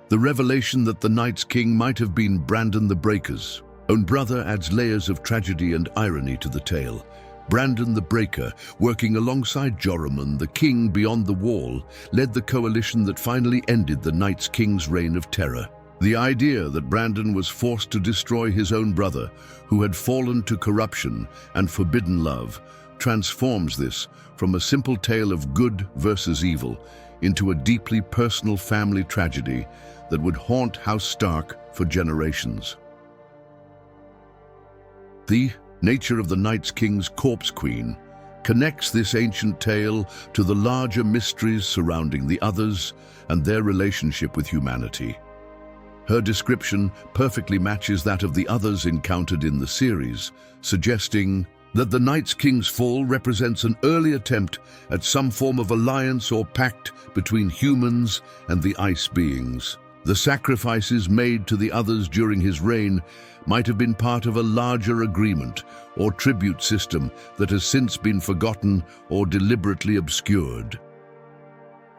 The revelation that the Night's King might have been Brandon the Breaker's own brother adds layers of tragedy and irony to the tale. Brandon the Breaker, working alongside Joramun, the king beyond the wall, led the coalition that finally ended the Night's King's reign of terror. The idea that Brandon was forced to destroy his own brother, who had fallen to corruption and forbidden love, transforms this from a simple tale of good versus evil into a deeply personal family tragedy that would haunt House Stark for generations. The nature of the Night's King's corpse queen connects this ancient tale to the larger mysteries surrounding the others and their relationship with humanity. Her description perfectly matches that of the others encountered in the series, suggesting that the Night's King's fall represents an early attempt at some form of alliance or pact between humans and the ice beings. The sacrifices made to the others during his reign might have been part of a larger agreement or tribute system that has since been forgotten or deliberately obscured.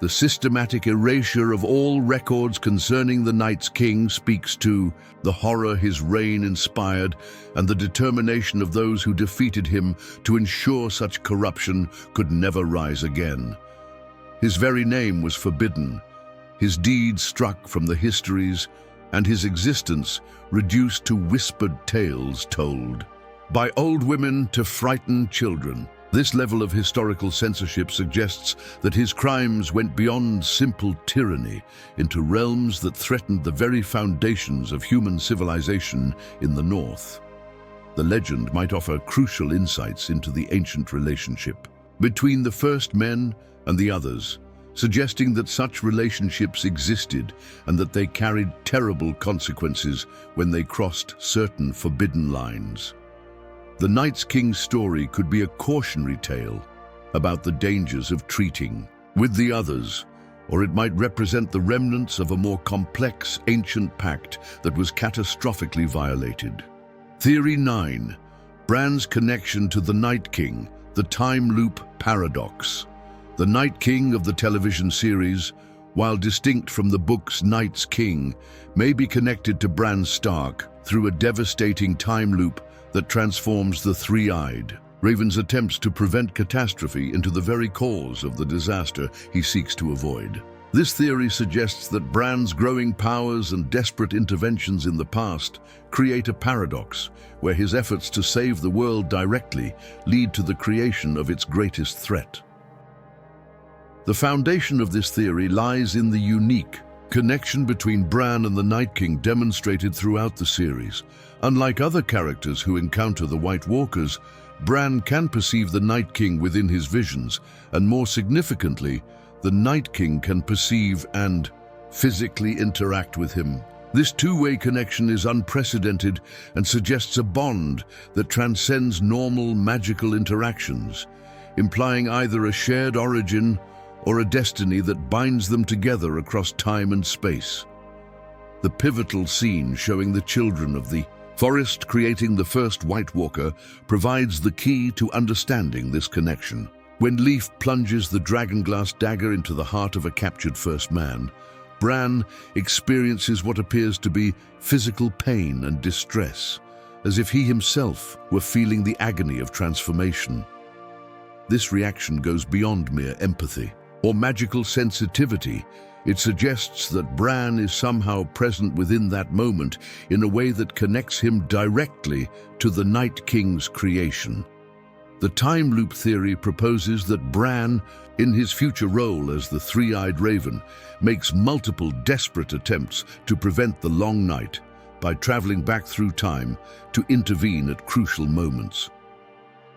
The systematic erasure of all records concerning the Night's King speaks to the horror his reign inspired and the determination of those who defeated him to ensure such corruption could never rise again. His very name was forbidden, his deeds struck from the histories, and his existence reduced to whispered tales told by old women to frightened children. This level of historical censorship suggests that his crimes went beyond simple tyranny into realms that threatened the very foundations of human civilization in the North. The legend might offer crucial insights into the ancient relationship between the first men and the others, suggesting that such relationships existed and that they carried terrible consequences when they crossed certain forbidden lines. The Night's King's story could be a cautionary tale about the dangers of treating with the others, or it might represent the remnants of a more complex ancient pact that was catastrophically violated. Theory 9. Bran's connection to the Night King, the time loop paradox. The Night King of the television series, while distinct from the book's Night's King, may be connected to Bran Stark through a devastating time loop that transforms the three-eyed Raven's attempts to prevent catastrophe into the very cause of the disaster he seeks to avoid. This theory suggests that Bran's growing powers and desperate interventions in the past create a paradox where his efforts to save the world directly lead to the creation of its greatest threat. The foundation of this theory lies in the unique connection between Bran and the Night King demonstrated throughout the series. Unlike other characters who encounter the White Walkers, Bran can perceive the Night King within his visions, and more significantly, the Night King can perceive and physically interact with him. This two-way connection is unprecedented and suggests a bond that transcends normal magical interactions, implying either a shared origin or a destiny that binds them together across time and space. The pivotal scene showing the children of the forest creating the first White Walker provides the key to understanding this connection. When Leaf plunges the dragonglass dagger into the heart of a captured first man, Bran experiences what appears to be physical pain and distress, as if he himself were feeling the agony of transformation. This reaction goes beyond mere empathy or magical sensitivity. It suggests that Bran is somehow present within that moment in a way that connects him directly to the Night King's creation. The time loop theory proposes that Bran, in his future role as the three-eyed raven, makes multiple desperate attempts to prevent the long night by traveling back through time to intervene at crucial moments.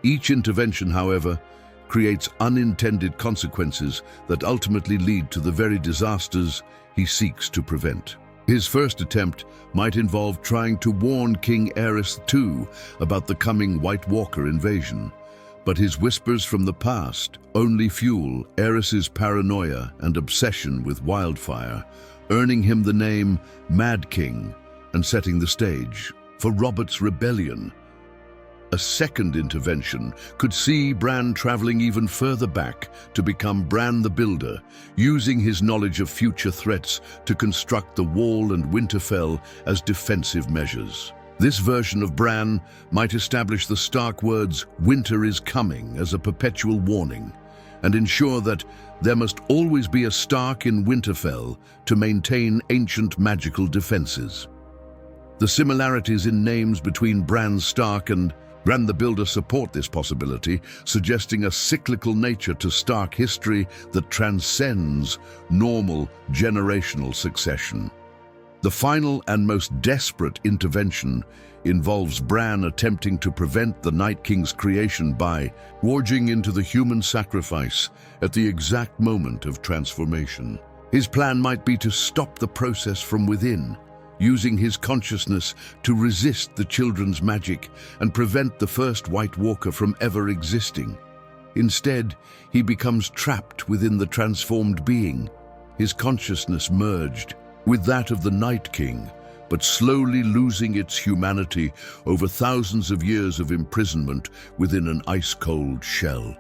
Each intervention, however, creates unintended consequences that ultimately lead to the very disasters he seeks to prevent. His first attempt might involve trying to warn King Aerys II about the coming White Walker invasion, but his whispers from the past only fuel Aerys's paranoia and obsession with wildfire, earning him the name Mad King and setting the stage for Robert's rebellion. A second intervention could see Bran traveling even further back to become Bran the Builder, using his knowledge of future threats to construct the Wall and Winterfell as defensive measures. This version of Bran might establish the Stark words "Winter is coming" as a perpetual warning, and ensure that there must always be a Stark in Winterfell to maintain ancient magical defenses. The similarities in names between Bran Stark and Bran the Builder support this possibility, suggesting a cyclical nature to Stark history that transcends normal generational succession. The final and most desperate intervention involves Bran attempting to prevent the Night King's creation by forging into the human sacrifice at the exact moment of transformation. His plan might be to stop the process from within, using his consciousness to resist the children's magic and prevent the first White Walker from ever existing. Instead, he becomes trapped within the transformed being, his consciousness merged with that of the Night King, but slowly losing its humanity over thousands of years of imprisonment within an ice-cold shell.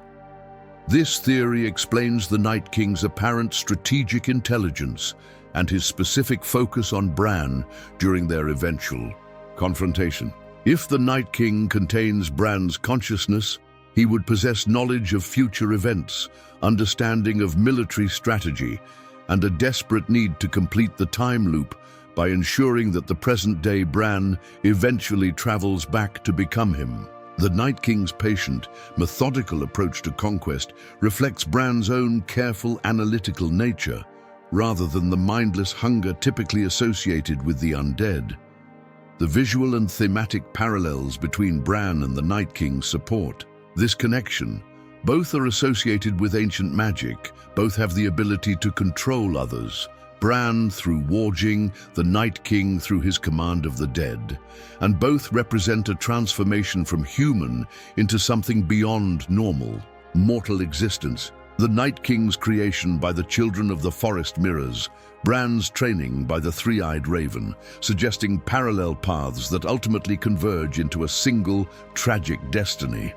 This theory explains the Night King's apparent strategic intelligence and his specific focus on Bran during their eventual confrontation. If the Night King contains Bran's consciousness, he would possess knowledge of future events, understanding of military strategy, and a desperate need to complete the time loop by ensuring that the present-day Bran eventually travels back to become him. The Night King's patient, methodical approach to conquest reflects Bran's own careful, analytical nature, rather than the mindless hunger typically associated with the undead. The visual and thematic parallels between Bran and the Night King support this connection. Both are associated with ancient magic, both have the ability to control others. Bran through warging, the Night King through his command of the dead, and both represent a transformation from human into something beyond normal, mortal existence. The Night King's creation by the children of the forest mirrors, Bran's training by the three-eyed raven, suggesting parallel paths that ultimately converge into a single, tragic destiny.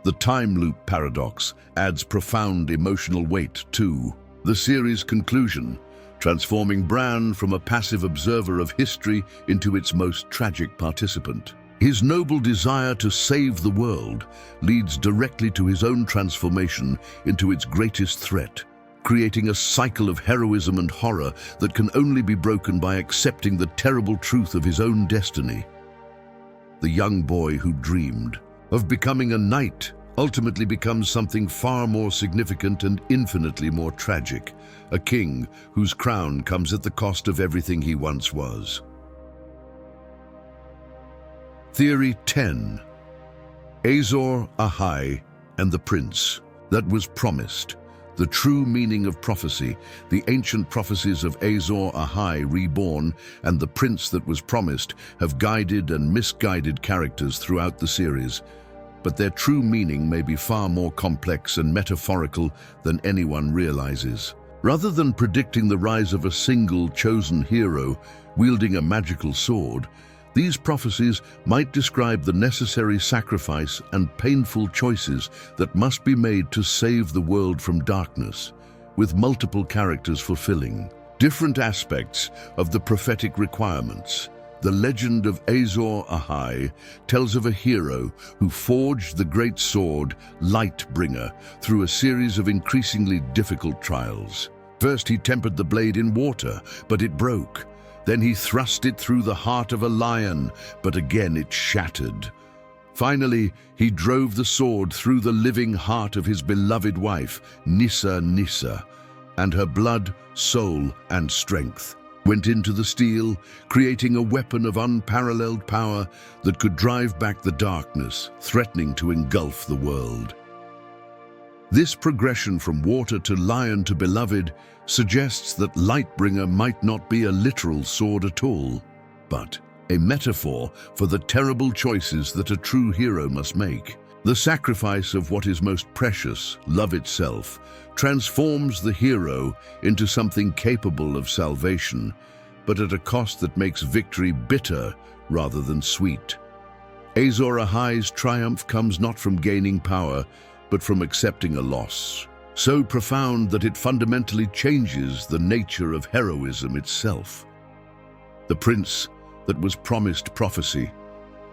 The time loop paradox adds profound emotional weight to the series' conclusion, transforming Bran from a passive observer of history into its most tragic participant. His noble desire to save the world leads directly to his own transformation into its greatest threat, creating a cycle of heroism and horror that can only be broken by accepting the terrible truth of his own destiny. The young boy who dreamed of becoming a knight ultimately becomes something far more significant and infinitely more tragic, a king whose crown comes at the cost of everything he once was. Theory 10. Azor Ahai and the Prince that was promised. The true meaning of prophecy, the ancient prophecies of Azor Ahai reborn and the prince that was promised have guided and misguided characters throughout the series, but their true meaning may be far more complex and metaphorical than anyone realizes. Rather than predicting the rise of a single chosen hero wielding a magical sword, these prophecies might describe the necessary sacrifice and painful choices that must be made to save the world from darkness, with multiple characters fulfilling different aspects of the prophetic requirements. The legend of Azor Ahai tells of a hero who forged the great sword Lightbringer through a series of increasingly difficult trials. First he tempered the blade in water, but it broke. Then he thrust it through the heart of a lion, but again it shattered. Finally, he drove the sword through the living heart of his beloved wife, Nissa, and her blood, soul, and strength went into the steel, creating a weapon of unparalleled power that could drive back the darkness, threatening to engulf the world. This progression from water to lion to beloved suggests that Lightbringer might not be a literal sword at all, but a metaphor for the terrible choices that a true hero must make. The sacrifice of what is most precious, love itself, transforms the hero into something capable of salvation, but at a cost that makes victory bitter rather than sweet. Azor Ahai's triumph comes not from gaining power, but from accepting a loss, so profound that it fundamentally changes the nature of heroism itself. The prince that was promised prophecy,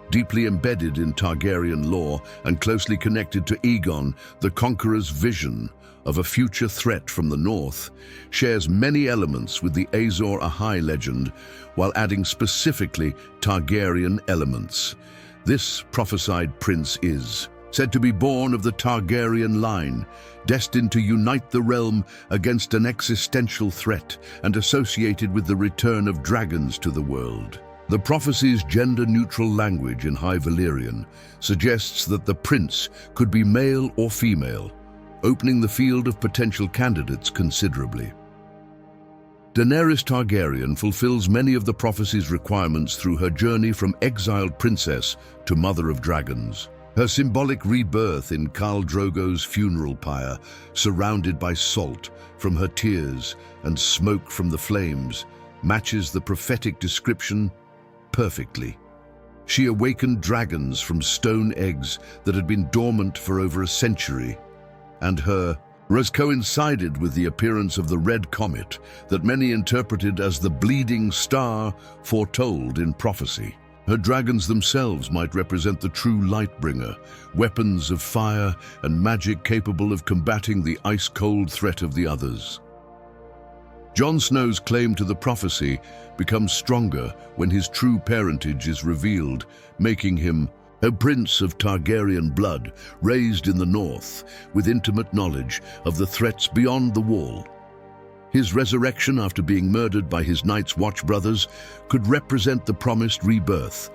deeply embedded in Targaryen lore and closely connected to Aegon, the Conqueror's vision of a future threat from the north, shares many elements with the Azor Ahai legend while adding specifically Targaryen elements. This prophesied prince is said to be born of the Targaryen line, destined to unite the realm against an existential threat and associated with the return of dragons to the world. The prophecy's gender-neutral language in High Valyrian suggests that the prince could be male or female, opening the field of potential candidates considerably. Daenerys Targaryen fulfills many of the prophecy's requirements through her journey from exiled princess to mother of dragons. Her symbolic rebirth in Khal Drogo's funeral pyre, surrounded by salt from her tears and smoke from the flames, matches the prophetic description perfectly. She awakened dragons from stone eggs that had been dormant for over a century, and her rise coincided with the appearance of the red comet that many interpreted as the bleeding star foretold in prophecy. Her dragons themselves might represent the true Lightbringer, weapons of fire and magic capable of combating the ice-cold threat of the others. Jon Snow's claim to the prophecy becomes stronger when his true parentage is revealed, making him a prince of Targaryen blood, raised in the north, with intimate knowledge of the threats beyond the wall. His resurrection after being murdered by his Night's Watch brothers could represent the promised rebirth,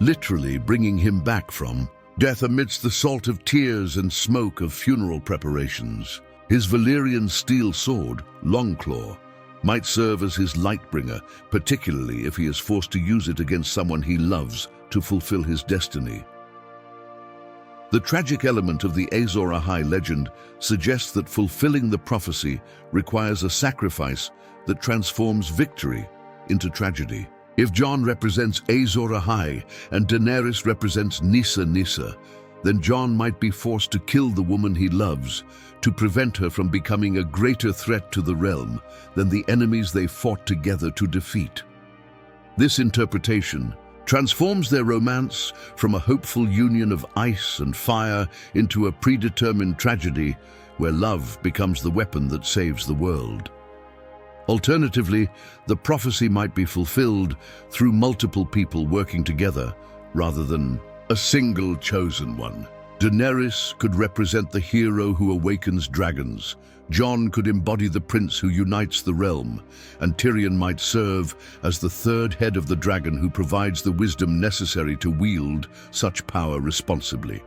literally bringing him back from death amidst the salt of tears and smoke of funeral preparations. His Valyrian steel sword, Longclaw, might serve as his Lightbringer, particularly if he is forced to use it against someone he loves to fulfill his destiny. The tragic element of the Azor Ahai legend suggests that fulfilling the prophecy requires a sacrifice that transforms victory into tragedy. If Jon represents Azor Ahai and Daenerys represents Nyssa, then Jon might be forced to kill the woman he loves to prevent her from becoming a greater threat to the realm than the enemies they fought together to defeat. This interpretation transforms their romance from a hopeful union of ice and fire into a predetermined tragedy where love becomes the weapon that saves the world. Alternatively, the prophecy might be fulfilled through multiple people working together rather than a single chosen one. Daenerys could represent the hero who awakens dragons, Jon could embody the prince who unites the realm, and Tyrion might serve as the third head of the dragon who provides the wisdom necessary to wield such power responsibly.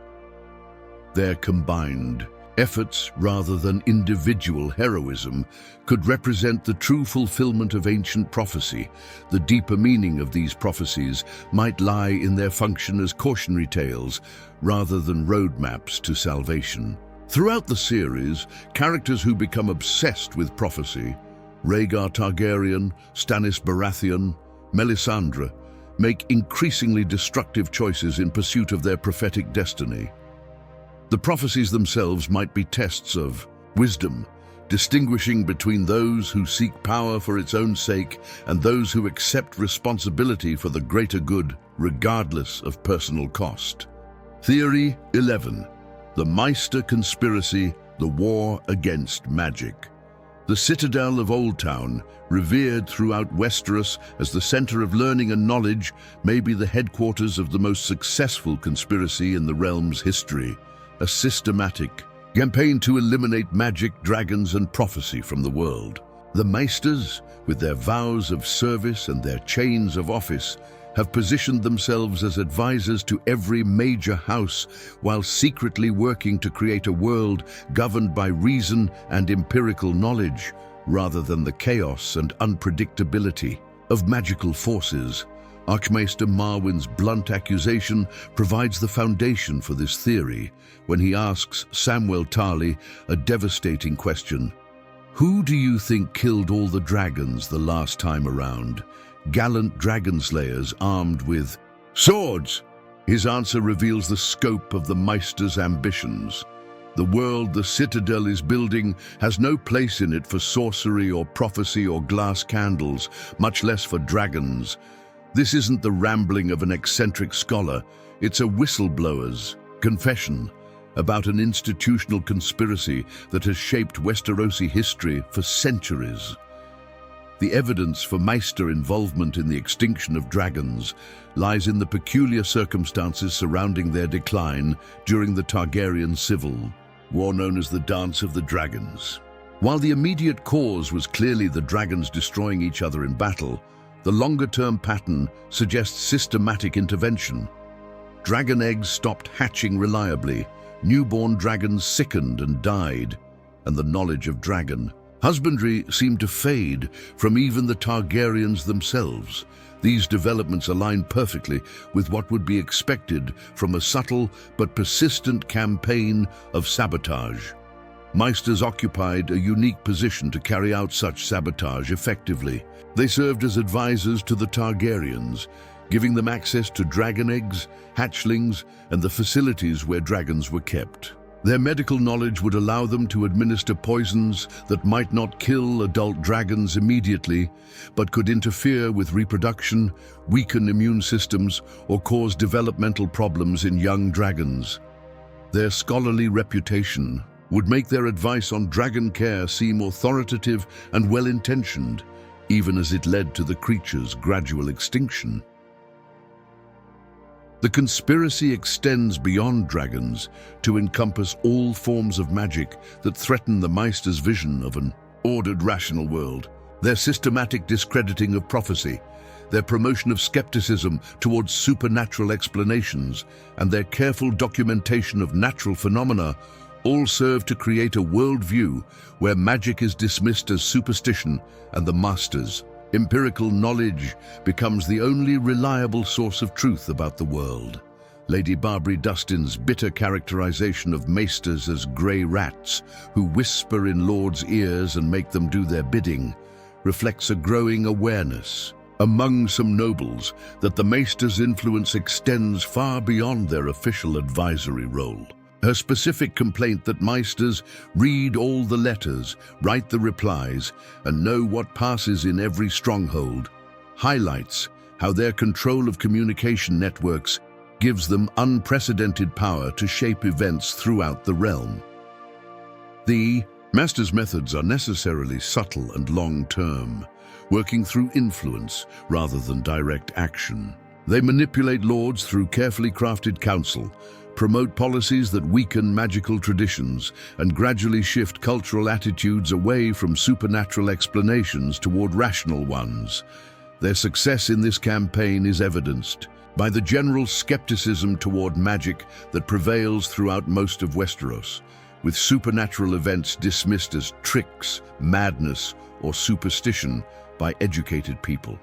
Their combined efforts, rather than individual heroism, could represent the true fulfillment of ancient prophecy. The deeper meaning of these prophecies might lie in their function as cautionary tales rather than roadmaps to salvation. Throughout the series, characters who become obsessed with prophecy, Rhaegar Targaryen, Stannis Baratheon, Melisandre, make increasingly destructive choices in pursuit of their prophetic destiny. The prophecies themselves might be tests of wisdom, distinguishing between those who seek power for its own sake and those who accept responsibility for the greater good, regardless of personal cost. Theory 11. The Maester Conspiracy, the War Against Magic. The citadel of Oldtown, revered throughout Westeros as the center of learning and knowledge, may be the headquarters of the most successful conspiracy in the realm's history, a systematic campaign to eliminate magic, dragons, and prophecy from the world. The Maesters, with their vows of service and their chains of office, have positioned themselves as advisors to every major house while secretly working to create a world governed by reason and empirical knowledge, rather than the chaos and unpredictability of magical forces. Archmaester Marwyn's blunt accusation provides the foundation for this theory when he asks Samwell Tarly a devastating question. Who do you think killed all the dragons the last time around? Gallant dragon slayers armed with swords. His answer reveals the scope of the Maester's ambitions. The world the Citadel is building has no place in it for sorcery or prophecy or glass candles, much less for dragons. This isn't the rambling of an eccentric scholar, it's a whistleblower's confession about an institutional conspiracy that has shaped Westerosi history for centuries. The evidence for Maester involvement in the extinction of dragons lies in the peculiar circumstances surrounding their decline during the Targaryen Civil War, known as the Dance of the Dragons. While the immediate cause was clearly the dragons destroying each other in battle, the longer-term pattern suggests systematic intervention. Dragon eggs stopped hatching reliably, newborn dragons sickened and died, and the knowledge of dragon Husbandry seemed to fade from even the Targaryens themselves. These developments align perfectly with what would be expected from a subtle but persistent campaign of sabotage. Maesters occupied a unique position to carry out such sabotage effectively. They served as advisors to the Targaryens, giving them access to dragon eggs, hatchlings, and the facilities where dragons were kept. Their medical knowledge would allow them to administer poisons that might not kill adult dragons immediately, but could interfere with reproduction, weaken immune systems, or cause developmental problems in young dragons. Their scholarly reputation would make their advice on dragon care seem authoritative and well-intentioned, even as it led to the creature's gradual extinction. The conspiracy extends beyond dragons to encompass all forms of magic that threaten the Maester's vision of an ordered, rational world. Their systematic discrediting of prophecy, their promotion of skepticism towards supernatural explanations, and their careful documentation of natural phenomena all serve to create a worldview where magic is dismissed as superstition and the Master's empirical knowledge becomes the only reliable source of truth about the world. Lady Barbary Dustin's bitter characterization of maesters as grey rats who whisper in lords' ears and make them do their bidding reflects a growing awareness among some nobles that the maester's influence extends far beyond their official advisory role. Her specific complaint that maesters read all the letters, write the replies, and know what passes in every stronghold highlights how their control of communication networks gives them unprecedented power to shape events throughout the realm. The master's methods are necessarily subtle and long-term, working through influence rather than direct action. They manipulate lords through carefully crafted counsel, promote policies that weaken magical traditions, and gradually shift cultural attitudes away from supernatural explanations toward rational ones. Their success in this campaign is evidenced by the general skepticism toward magic that prevails throughout most of Westeros, with supernatural events dismissed as tricks, madness, or superstition by educated people.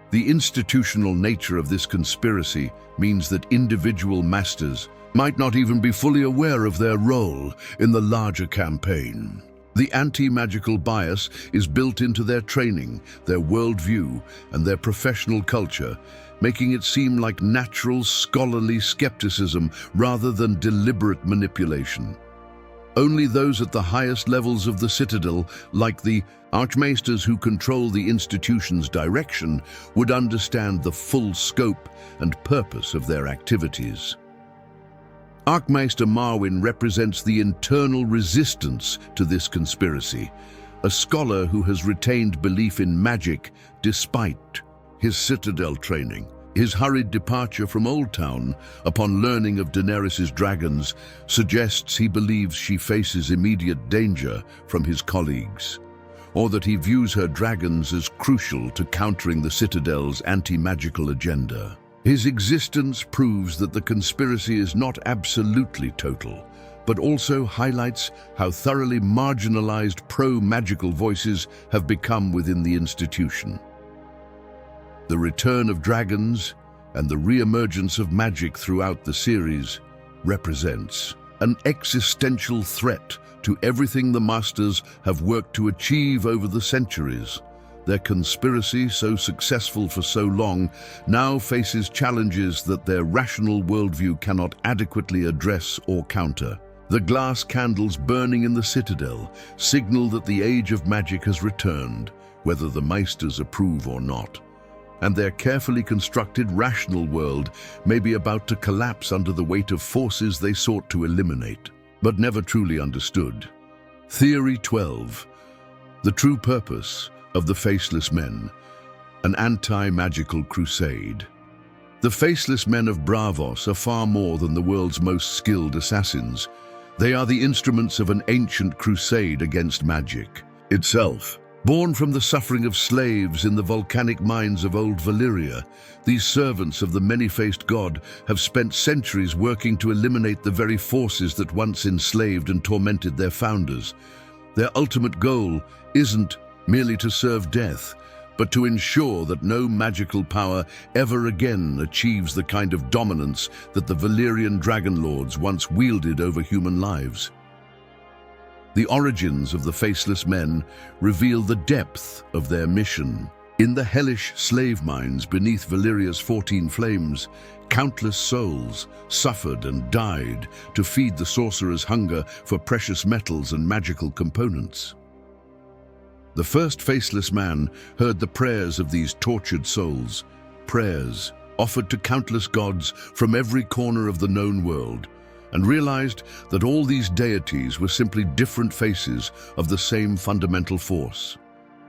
The institutional nature of this conspiracy means that individual masters might not even be fully aware of their role in the larger campaign. The anti-magical bias is built into their training, their worldview, and their professional culture, making it seem like natural, scholarly skepticism rather than deliberate manipulation. Only those at the highest levels of the Citadel, like the Archmaesters who control the institution's direction, would understand the full scope and purpose of their activities. Archmaester Marwyn represents the internal resistance to this conspiracy, a scholar who has retained belief in magic despite his Citadel training. His hurried departure from Old Town upon learning of Daenerys' dragons suggests he believes she faces immediate danger from his colleagues, or that he views her dragons as crucial to countering the Citadel's anti-magical agenda. His existence proves that the conspiracy is not absolutely total, but also highlights how thoroughly marginalized pro-magical voices have become within the institution. The return of dragons and the re-emergence of magic throughout the series represents an existential threat to everything the Masters have worked to achieve over the centuries. Their conspiracy, so successful for so long, now faces challenges that their rational worldview cannot adequately address or counter. The glass candles burning in the Citadel signal that the age of magic has returned, whether the Maesters approve or not. And their carefully constructed rational world may be about to collapse under the weight of forces they sought to eliminate, but never truly understood. Theory 12. The true purpose of the Faceless Men, an anti-magical crusade. The Faceless Men of Braavos are far more than the world's most skilled assassins. They are the instruments of an ancient crusade against magic itself. Born from the suffering of slaves in the volcanic mines of old Valyria, these servants of the many-faced god have spent centuries working to eliminate the very forces that once enslaved and tormented their founders. Their ultimate goal isn't merely to serve death, but to ensure that no magical power ever again achieves the kind of dominance that the Valyrian Dragon Lords once wielded over human lives. The origins of the Faceless Men reveal the depth of their mission. In the hellish slave mines beneath Valyria's 14 flames, countless souls suffered and died to feed the sorcerer's hunger for precious metals and magical components. The first Faceless Man heard the prayers of these tortured souls, prayers offered to countless gods from every corner of the known world, and realized that all these deities were simply different faces of the same fundamental force: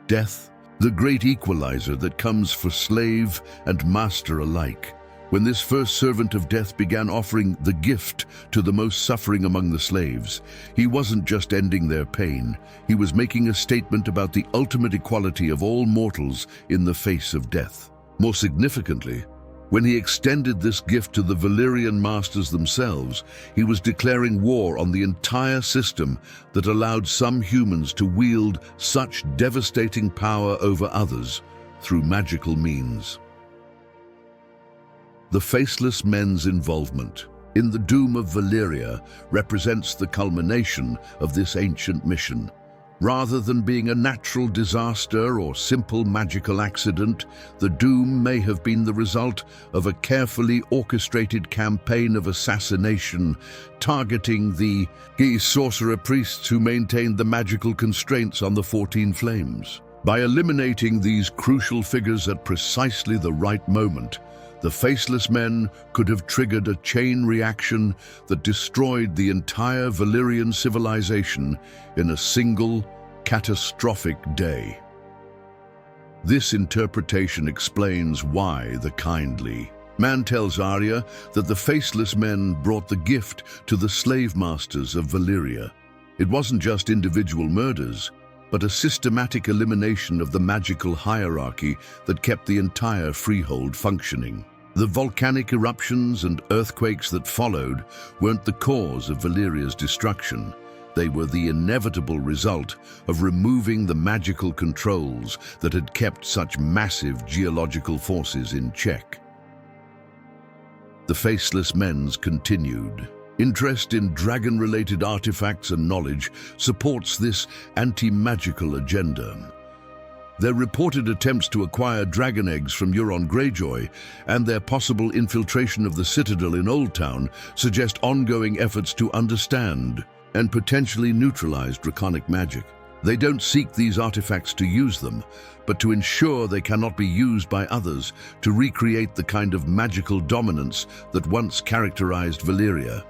death, the great equalizer that comes for slave and master alike. When this first servant of death began offering the gift to the most suffering among the slaves, he wasn't just ending their pain, he was making a statement about the ultimate equality of all mortals in the face of death. More significantly, when he extended this gift to the Valyrian masters themselves, he was declaring war on the entire system that allowed some humans to wield such devastating power over others through magical means. The Faceless Men's involvement in the doom of Valyria represents the culmination of this ancient mission. Rather than being a natural disaster or simple magical accident, the doom may have been the result of a carefully orchestrated campaign of assassination targeting the sorcerer priests who maintained the magical constraints on the 14 flames. By eliminating these crucial figures at precisely the right moment, the Faceless Men could have triggered a chain reaction that destroyed the entire Valyrian civilization in a single, catastrophic day. This interpretation explains why the kindly man tells Arya that the Faceless Men brought the gift to the slave masters of Valyria. It wasn't just individual murders, but a systematic elimination of the magical hierarchy that kept the entire freehold functioning. The volcanic eruptions and earthquakes that followed weren't the cause of Valyria's destruction. They were the inevitable result of removing the magical controls that had kept such massive geological forces in check. The Faceless Men's continued interest in dragon-related artifacts and knowledge supports this anti-magical agenda. Their reported attempts to acquire dragon eggs from Euron Greyjoy and their possible infiltration of the Citadel in Old Town suggest ongoing efforts to understand and potentially neutralize draconic magic. They don't seek these artifacts to use them, but to ensure they cannot be used by others to recreate the kind of magical dominance that once characterized Valyria.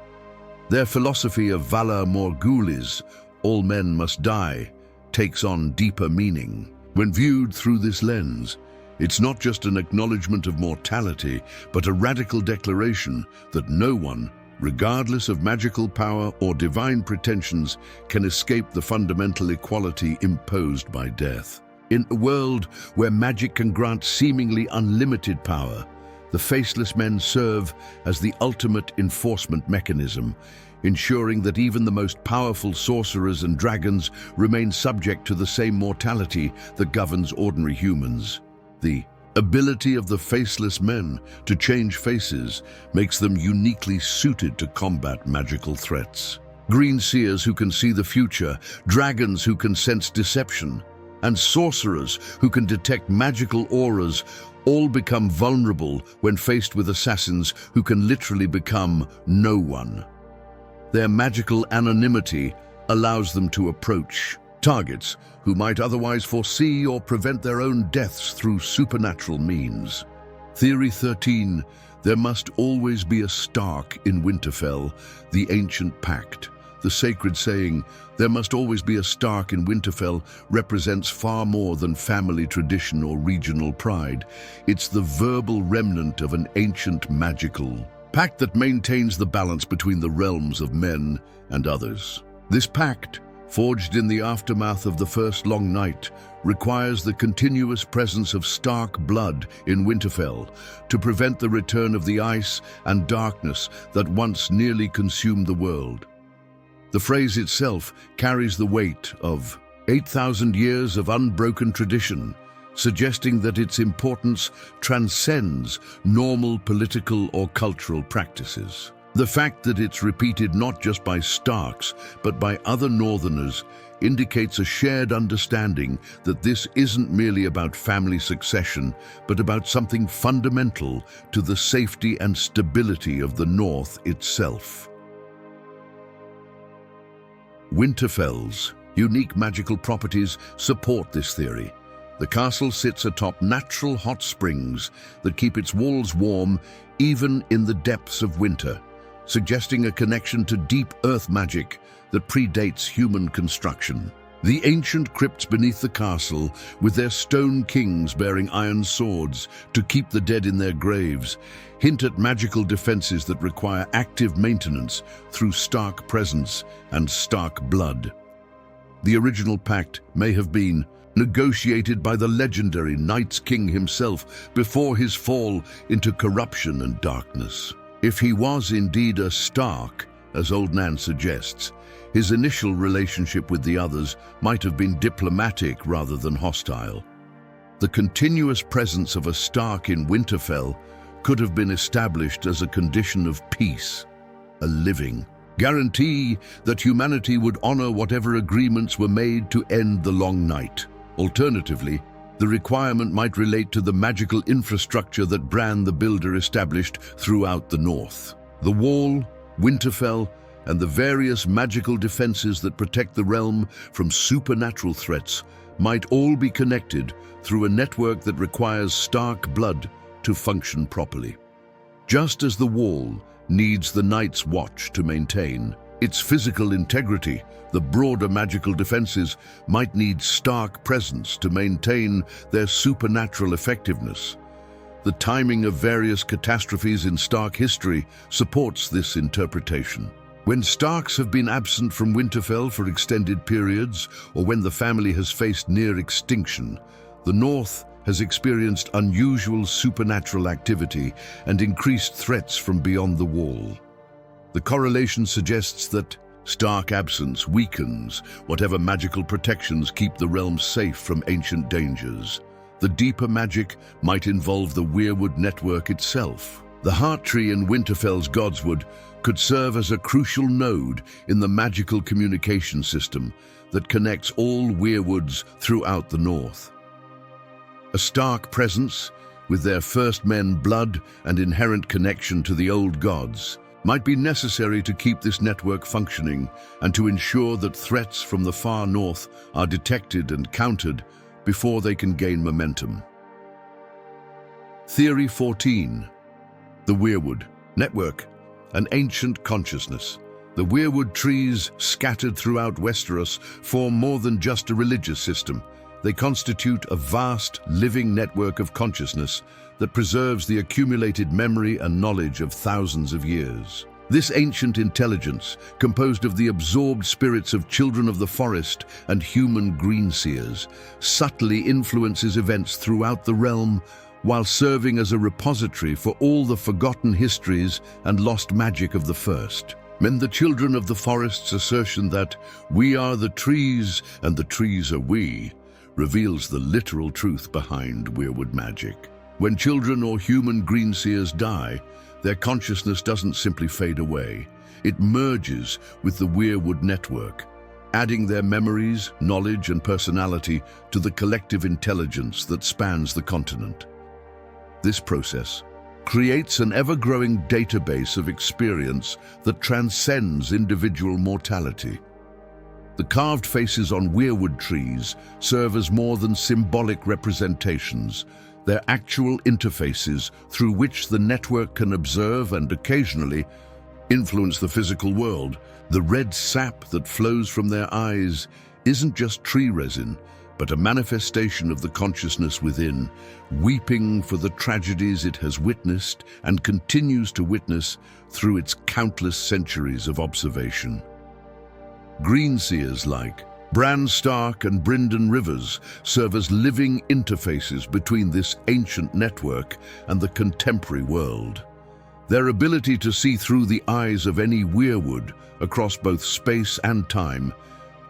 Their philosophy of Valar Morghulis, all men must die, takes on deeper meaning. When viewed through this lens, it's not just an acknowledgement of mortality, but a radical declaration that no one, regardless of magical power or divine pretensions, can escape the fundamental equality imposed by death. In a world where magic can grant seemingly unlimited power, the Faceless Men serve as the ultimate enforcement mechanism, ensuring that even the most powerful sorcerers and dragons remain subject to the same mortality that governs ordinary humans. The ability of the Faceless Men to change faces makes them uniquely suited to combat magical threats. Green seers who can see the future, dragons who can sense deception, and sorcerers who can detect magical auras all become vulnerable when faced with assassins who can literally become no one. Their magical anonymity allows them to approach targets who might otherwise foresee or prevent their own deaths through supernatural means. Theory 13. There must always be a Stark in Winterfell, the ancient pact. The sacred saying, "There must always be a Stark in Winterfell," represents far more than family tradition or regional pride. It's the verbal remnant of an ancient magical pact that maintains the balance between the realms of men and others. This pact, forged in the aftermath of the First Long Night, requires the continuous presence of Stark blood in Winterfell to prevent the return of the ice and darkness that once nearly consumed the world. The phrase itself carries the weight of 8,000 years of unbroken tradition, suggesting that its importance transcends normal political or cultural practices. The fact that it's repeated not just by Starks, but by other Northerners, indicates a shared understanding that this isn't merely about family succession, but about something fundamental to the safety and stability of the North itself. Winterfell's unique magical properties support this theory. The castle sits atop natural hot springs that keep its walls warm even in the depths of winter, suggesting a connection to deep earth magic that predates human construction. The ancient crypts beneath the castle, with their stone kings bearing iron swords to keep the dead in their graves, hint at magical defenses that require active maintenance through Stark presence and Stark blood. The original pact may have been negotiated by the legendary Night's King himself before his fall into corruption and darkness. If he was indeed a Stark, as Old Nan suggests, his initial relationship with the others might have been diplomatic rather than hostile. The continuous presence of a Stark in Winterfell could have been established as a condition of peace, a living guarantee that humanity would honor whatever agreements were made to end the long night. Alternatively, the requirement might relate to the magical infrastructure that Bran the Builder established throughout the North. The Wall, Winterfell, and the various magical defenses that protect the realm from supernatural threats might all be connected through a network that requires Stark blood to function properly. Just as the Wall needs the Night's Watch to maintain its physical integrity, the broader magical defenses might need Stark presence to maintain their supernatural effectiveness. The timing of various catastrophes in Stark history supports this interpretation. When Starks have been absent from Winterfell for extended periods, or when the family has faced near extinction, the North has experienced unusual supernatural activity and increased threats from beyond the Wall. The correlation suggests that Stark absence weakens whatever magical protections keep the realm safe from ancient dangers. The deeper magic might involve the Weirwood network itself. The Heart Tree in Winterfell's Godswood could serve as a crucial node in the magical communication system that connects all Weirwoods throughout the North. A Stark presence, with their First Men blood and inherent connection to the old gods, might be necessary to keep this network functioning and to ensure that threats from the far north are detected and countered before they can gain momentum. Theory 14. The Weirwood Network, an ancient consciousness. The Weirwood trees scattered throughout Westeros form more than just a religious system. They constitute a vast, living network of consciousness that preserves the accumulated memory and knowledge of thousands of years. This ancient intelligence, composed of the absorbed spirits of children of the forest and human greenseers, subtly influences events throughout the realm while serving as a repository for all the forgotten histories and lost magic of the First. When the children of the forest's assertion that "we are the trees and the trees are we" reveals the literal truth behind Weirwood magic. When children or human greenseers die, their consciousness doesn't simply fade away. It merges with the Weirwood network, adding their memories, knowledge, and personality to the collective intelligence that spans the continent. This process creates an ever-growing database of experience that transcends individual mortality. The carved faces on Weirwood trees serve as more than symbolic representations. They're actual interfaces through which the network can observe and occasionally influence the physical world. The red sap that flows from their eyes isn't just tree resin, but a manifestation of the consciousness within, weeping for the tragedies it has witnessed and continues to witness through its countless centuries of observation. Greenseers like Bran Stark and Brynden Rivers serve as living interfaces between this ancient network and the contemporary world. Their ability to see through the eyes of any weirwood across both space and time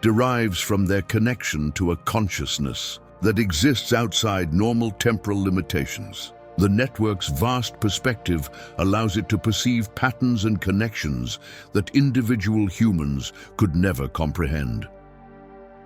derives from their connection to a consciousness that exists outside normal temporal limitations. The network's vast perspective allows it to perceive patterns and connections that individual humans could never comprehend.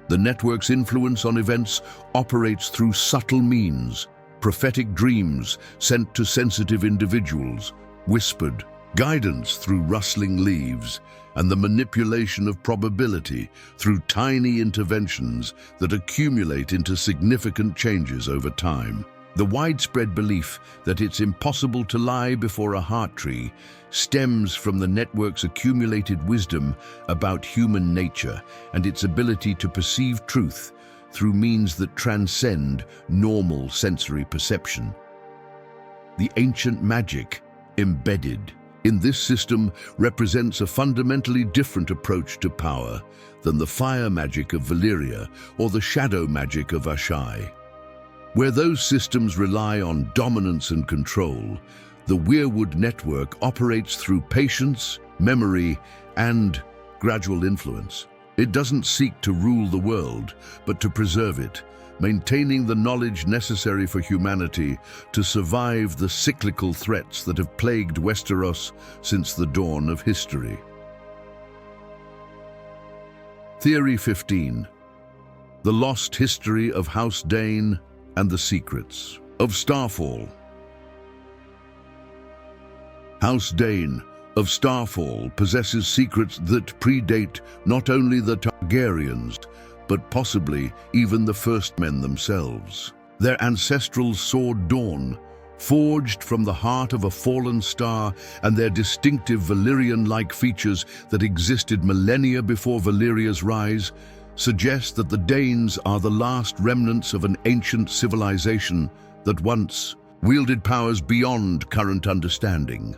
The network's influence on events operates through subtle means, prophetic dreams sent to sensitive individuals, whispered guidance through rustling leaves, and the manipulation of probability through tiny interventions that accumulate into significant changes over time. The widespread belief that it's impossible to lie before a heart tree stems from the network's accumulated wisdom about human nature and its ability to perceive truth through means that transcend normal sensory perception. The ancient magic embedded in this system represents a fundamentally different approach to power than the fire magic of Valyria or the shadow magic of Ashai. Where those systems rely on dominance and control, the Weirwood network operates through patience, memory, and gradual influence. It doesn't seek to rule the world, but to preserve it, maintaining the knowledge necessary for humanity to survive the cyclical threats that have plagued Westeros since the dawn of history. Theory 15. The Lost History of House Dane and the Secrets of Starfall. House Dane of Starfall possesses secrets that predate not only the Targaryens, but possibly even the First Men themselves. Their ancestral sword Dawn, forged from the heart of a fallen star, and their distinctive Valyrian-like features that existed millennia before Valyria's rise, suggest that the Danes are the last remnants of an ancient civilization that once wielded powers beyond current understanding.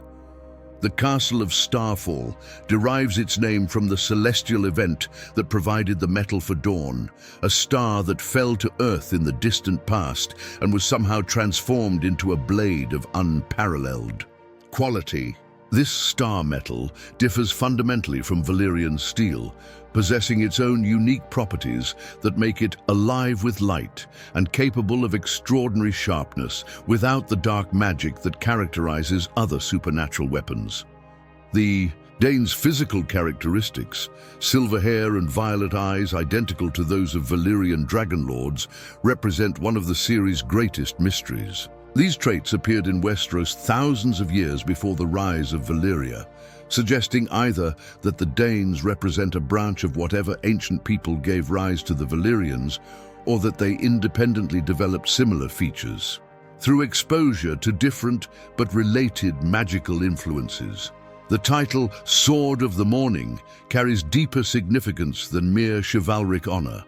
The Castle of Starfall derives its name from the celestial event that provided the metal for Dawn, a star that fell to Earth in the distant past and was somehow transformed into a blade of unparalleled quality. This star metal differs fundamentally from Valyrian steel, possessing its own unique properties that make it alive with light and capable of extraordinary sharpness without the dark magic that characterizes other supernatural weapons. The Dane's physical characteristics, silver hair and violet eyes identical to those of Valyrian dragonlords, represent one of the series' greatest mysteries. These traits appeared in Westeros thousands of years before the rise of Valyria, suggesting either that the Danes represent a branch of whatever ancient people gave rise to the Valyrians, or that they independently developed similar features. Through exposure to different but related magical influences, the title Sword of the Morning carries deeper significance than mere chivalric honor.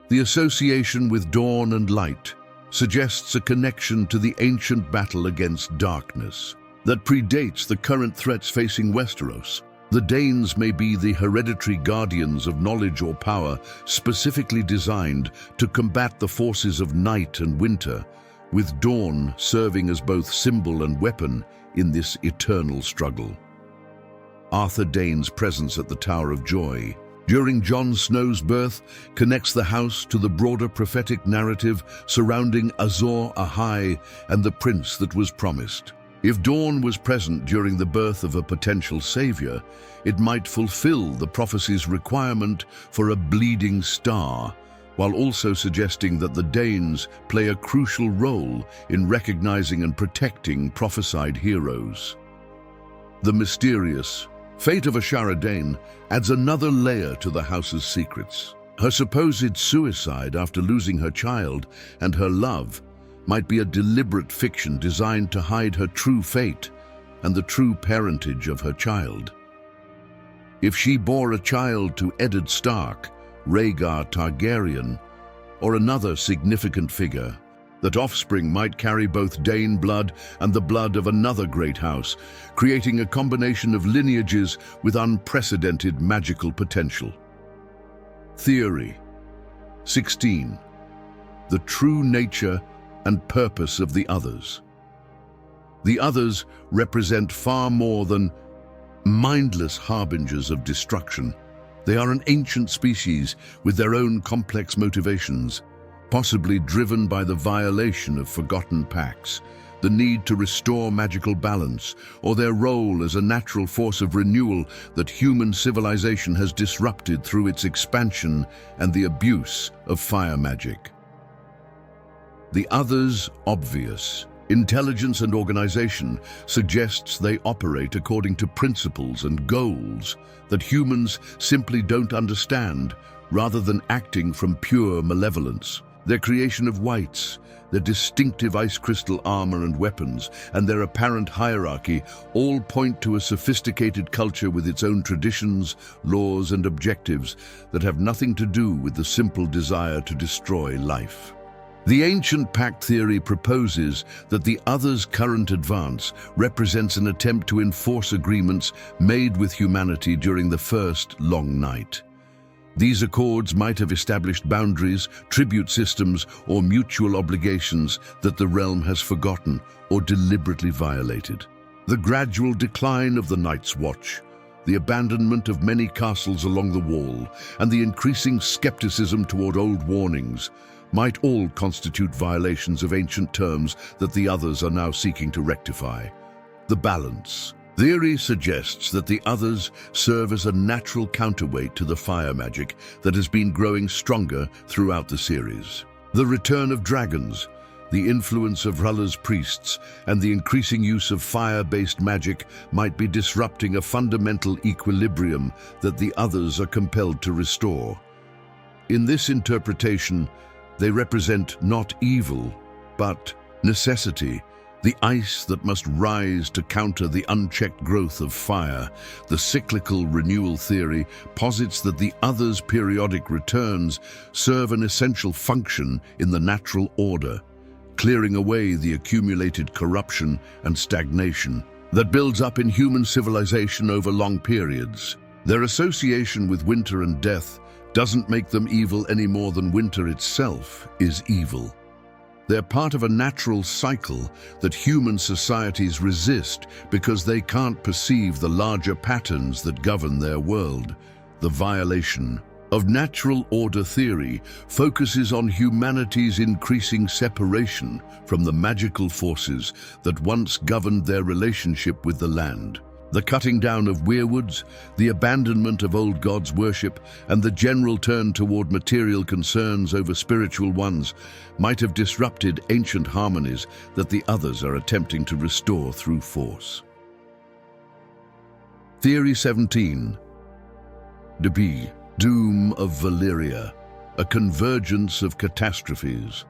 The association with dawn and light suggests a connection to the ancient battle against darkness that predates the current threats facing Westeros. The Danes may be the hereditary guardians of knowledge or power, specifically designed to combat the forces of night and winter, with dawn serving as both symbol and weapon in this eternal struggle. Arthur Dayne's presence at the Tower of Joy during Jon Snow's birth connects the house to the broader prophetic narrative surrounding Azor Ahai and the prince that was promised. If Dawn was present during the birth of a potential savior, it might fulfill the prophecy's requirement for a bleeding star, while also suggesting that the Danes play a crucial role in recognizing and protecting prophesied heroes. The mysterious fate of Ashara Dayne adds another layer to the house's secrets. Her supposed suicide after losing her child and her love might be a deliberate fiction designed to hide her true fate and the true parentage of her child. If she bore a child to Eddard Stark, Rhaegar Targaryen, or another significant figure, that offspring might carry both Dayne blood and the blood of another great house, creating a combination of lineages with unprecedented magical potential. Theory 16. The true nature and purpose of the others. The others represent far more than mindless harbingers of destruction. They are an ancient species with their own complex motivations, possibly driven by the violation of forgotten pacts, the need to restore magical balance, or their role as a natural force of renewal that human civilization has disrupted through its expansion and the abuse of fire magic. The others' obvious intelligence and organization suggests they operate according to principles and goals that humans simply don't understand, rather than acting from pure malevolence. Their creation of whites, their distinctive ice crystal armor and weapons, and their apparent hierarchy all point to a sophisticated culture with its own traditions, laws, and objectives that have nothing to do with the simple desire to destroy life. The ancient pact theory proposes that the other's current advance represents an attempt to enforce agreements made with humanity during the first long night. These accords might have established boundaries, tribute systems, or mutual obligations that the realm has forgotten or deliberately violated. The gradual decline of the Night's Watch, the abandonment of many castles along the wall, and the increasing skepticism toward old warnings might all constitute violations of ancient terms that the others are now seeking to rectify. The balance. Theory suggests that the others serve as a natural counterweight to the fire magic that has been growing stronger throughout the series. The return of dragons, the influence of R'hllor's priests, and the increasing use of fire-based magic might be disrupting a fundamental equilibrium that the others are compelled to restore. In this interpretation, they represent not evil, but necessity, the ice that must rise to counter the unchecked growth of fire. The cyclical renewal theory posits that the other's periodic returns serve an essential function in the natural order, clearing away the accumulated corruption and stagnation that builds up in human civilization over long periods. Their association with winter and death doesn't make them evil any more than winter itself is evil. They're part of a natural cycle that human societies resist because they can't perceive the larger patterns that govern their world. The violation of natural order theory focuses on humanity's increasing separation from the magical forces that once governed their relationship with the land. The cutting down of weirwoods, the abandonment of old gods' worship, and the general turn toward material concerns over spiritual ones might have disrupted ancient harmonies that the others are attempting to restore through force. Theory 17. The Doom of Valyria, a convergence of catastrophes.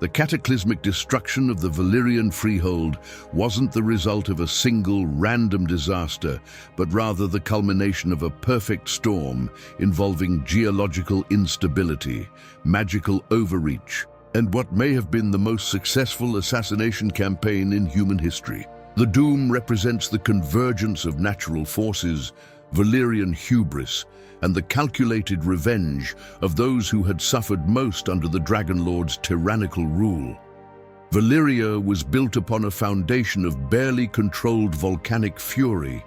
The cataclysmic destruction of the Valyrian freehold wasn't the result of a single random disaster, but rather the culmination of a perfect storm involving geological instability, magical overreach, and what may have been the most successful assassination campaign in human history. The Doom represents the convergence of natural forces, Valyrian hubris, and the calculated revenge of those who had suffered most under the Dragon Lord's tyrannical rule. Valyria was built upon a foundation of barely controlled volcanic fury.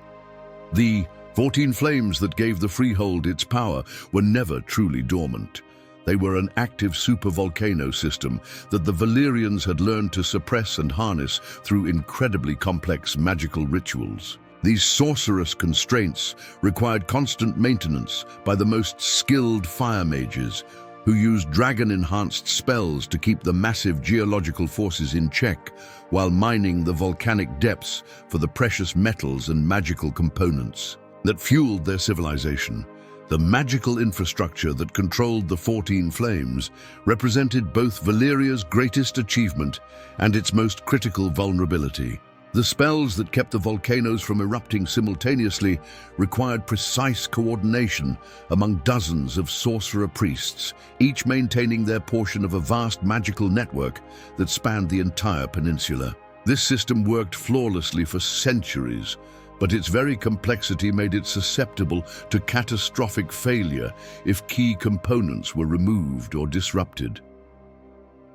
The 14 flames that gave the freehold its power were never truly dormant. They were an active supervolcano system that the Valyrians had learned to suppress and harness through incredibly complex magical rituals. These sorcerous constraints required constant maintenance by the most skilled fire mages, who used dragon-enhanced spells to keep the massive geological forces in check while mining the volcanic depths for the precious metals and magical components that fueled their civilization. The magical infrastructure that controlled the 14 flames represented both Valyria's greatest achievement and its most critical vulnerability. The spells that kept the volcanoes from erupting simultaneously required precise coordination among dozens of sorcerer priests, each maintaining their portion of a vast magical network that spanned the entire peninsula. This system worked flawlessly for centuries, but its very complexity made it susceptible to catastrophic failure if key components were removed or disrupted.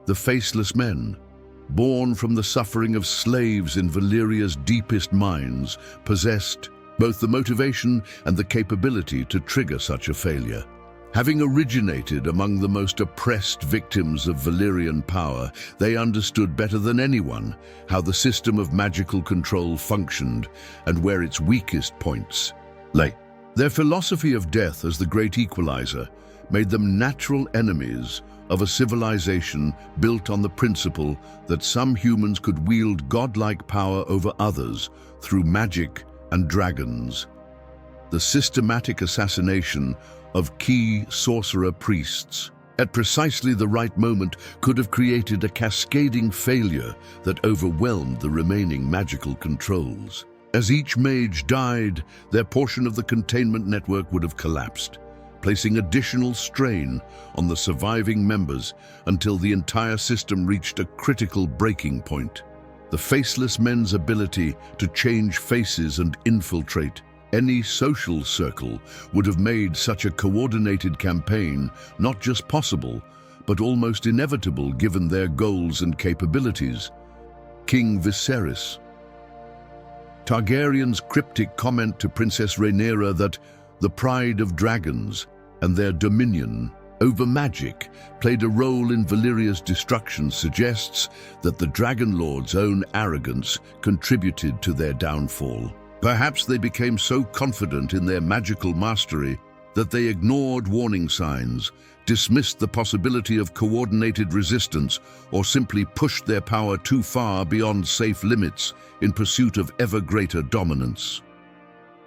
The Faceless Men. born from the suffering of slaves in Valyria's deepest mines, possessed both the motivation and the capability to trigger such a failure. Having originated among the most oppressed victims of Valyrian power, they understood better than anyone how the system of magical control functioned and where its weakest points lay. Their philosophy of death as the great equalizer made them natural enemies of a civilization built on the principle that some humans could wield godlike power over others through magic and dragons. The systematic assassination of key sorcerer priests at precisely the right moment could have created a cascading failure that overwhelmed the remaining magical controls. As each mage died, their portion of the containment network would have collapsed, placing additional strain on the surviving members until the entire system reached a critical breaking point. The Faceless Men's ability to change faces and infiltrate any social circle would have made such a coordinated campaign not just possible, but almost inevitable given their goals and capabilities. King Viserys Targaryen's cryptic comment to Princess Rhaenyra that the pride of dragons and their dominion over magic played a role in Valyria's destruction suggests that the Dragon Lord's own arrogance contributed to their downfall. Perhaps they became so confident in their magical mastery that they ignored warning signs, dismissed the possibility of coordinated resistance, or simply pushed their power too far beyond safe limits in pursuit of ever greater dominance.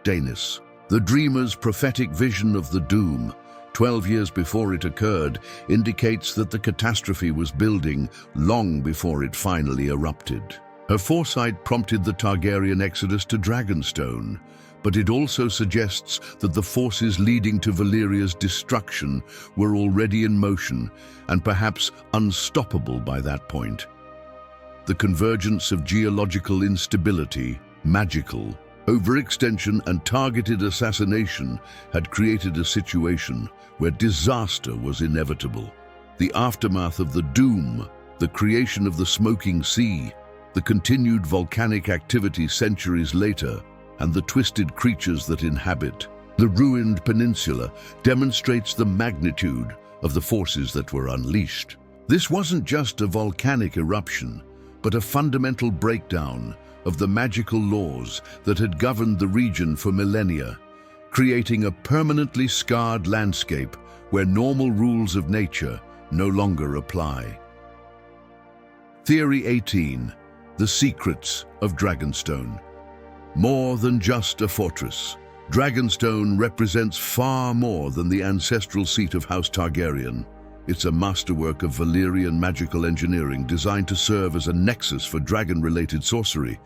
Daenerys, the dreamer's prophetic vision of the doom, 12 years before it occurred, indicates that the catastrophe was building long before it finally erupted. Her foresight prompted the Targaryen exodus to Dragonstone, but it also suggests that the forces leading to Valyria's destruction were already in motion and perhaps unstoppable by that point. The convergence of geological instability, magical overextension, and targeted assassination had created a situation where disaster was inevitable. The aftermath of the Doom, the creation of the Smoking Sea, the continued volcanic activity centuries later, and the twisted creatures that inhabit the ruined peninsula demonstrates the magnitude of the forces that were unleashed. This wasn't just a volcanic eruption, but a fundamental breakdown of the magical laws that had governed the region for millennia, creating a permanently scarred landscape where normal rules of nature no longer apply. Theory 18. The Secrets of Dragonstone. More than just a fortress, Dragonstone represents far more than the ancestral seat of House Targaryen. It's a masterwork of Valyrian magical engineering designed to serve as a nexus for dragon-related sorcery,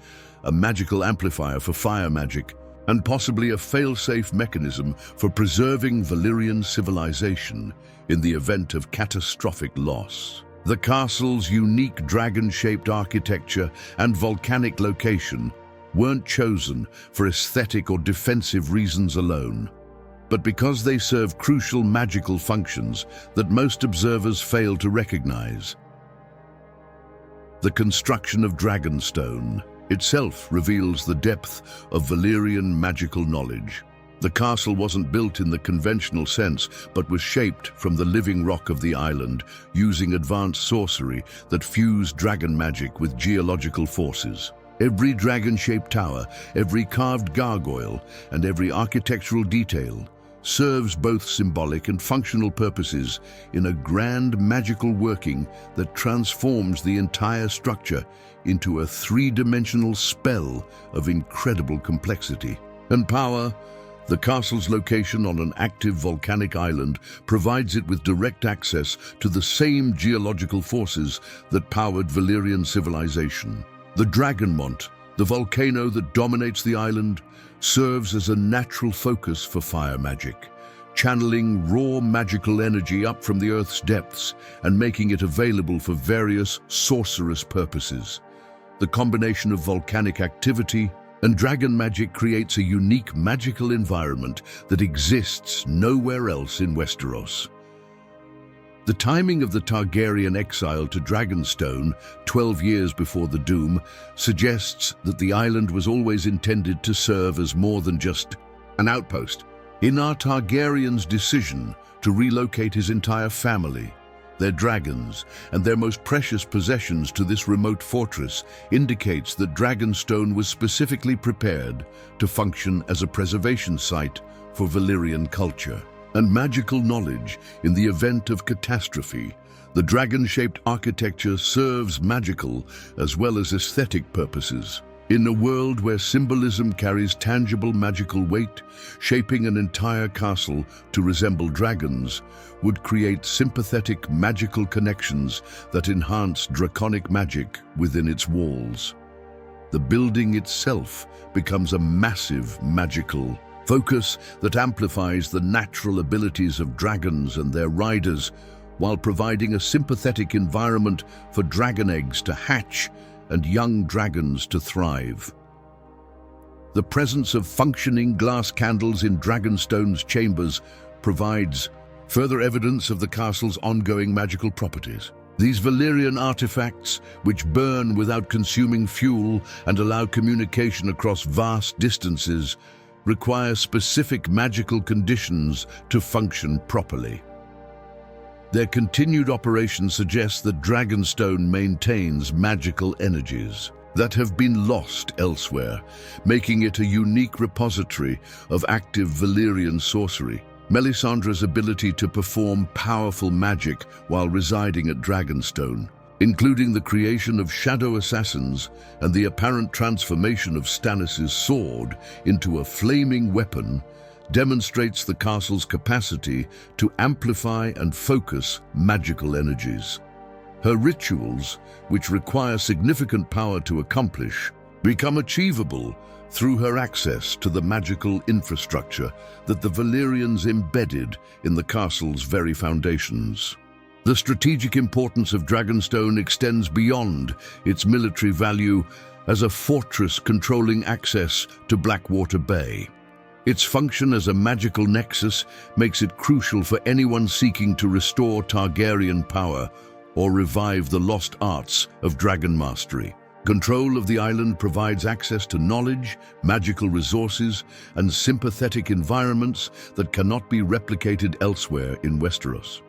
a magical amplifier for fire magic, and possibly a fail-safe mechanism for preserving Valyrian civilization in the event of catastrophic loss. The castle's unique dragon-shaped architecture and volcanic location weren't chosen for aesthetic or defensive reasons alone, but because they serve crucial magical functions that most observers fail to recognize. The construction of Dragonstone itself reveals the depth of Valyrian magical knowledge. The castle wasn't built in the conventional sense, but was shaped from the living rock of the island, using advanced sorcery that fused dragon magic with geological forces. Every dragon-shaped tower, every carved gargoyle, and every architectural detail serves both symbolic and functional purposes in a grand magical working that transforms the entire structure into a three-dimensional spell of incredible complexity and power. The castle's location on an active volcanic island provides it with direct access to the same geological forces that powered Valyrian civilization. The Dragonmont, the volcano that dominates the island, serves as a natural focus for fire magic, channeling raw magical energy up from the Earth's depths and making it available for various sorcerous purposes. The combination of volcanic activity and dragon magic creates a unique magical environment that exists nowhere else in Westeros. The timing of the Targaryen exile to Dragonstone, 12 years before the Doom, suggests that the island was always intended to serve as more than just an outpost. Inar Targaryen's decision to relocate his entire family, their dragons, and their most precious possessions to this remote fortress indicates that Dragonstone was specifically prepared to function as a preservation site for Valyrian culture and magical knowledge in the event of catastrophe. The dragon-shaped architecture serves magical as well as aesthetic purposes. In a world where symbolism carries tangible magical weight, shaping an entire castle to resemble dragons would create sympathetic magical connections that enhance draconic magic within its walls. The building itself becomes a massive magical focus that amplifies the natural abilities of dragons and their riders, while providing a sympathetic environment for dragon eggs to hatch and young dragons to thrive. The presence of functioning glass candles in Dragonstone's chambers provides further evidence of the castle's ongoing magical properties. These Valyrian artifacts, which burn without consuming fuel and allow communication across vast distances, require specific magical conditions to function properly. Their continued operation suggests that Dragonstone maintains magical energies that have been lost elsewhere, making it a unique repository of active Valyrian sorcery. Melisandre's ability to perform powerful magic while residing at Dragonstone, including the creation of shadow assassins and the apparent transformation of Stannis' sword into a flaming weapon, demonstrates the castle's capacity to amplify and focus magical energies. Her rituals, which require significant power to accomplish, become achievable through her access to the magical infrastructure that the Valyrians embedded in the castle's very foundations. The strategic importance of Dragonstone extends beyond its military value as a fortress controlling access to Blackwater Bay. Its function as a magical nexus makes it crucial for anyone seeking to restore Targaryen power or revive the lost arts of dragon mastery. Control of the island provides access to knowledge, magical resources, and sympathetic environments that cannot be replicated elsewhere in Westeros.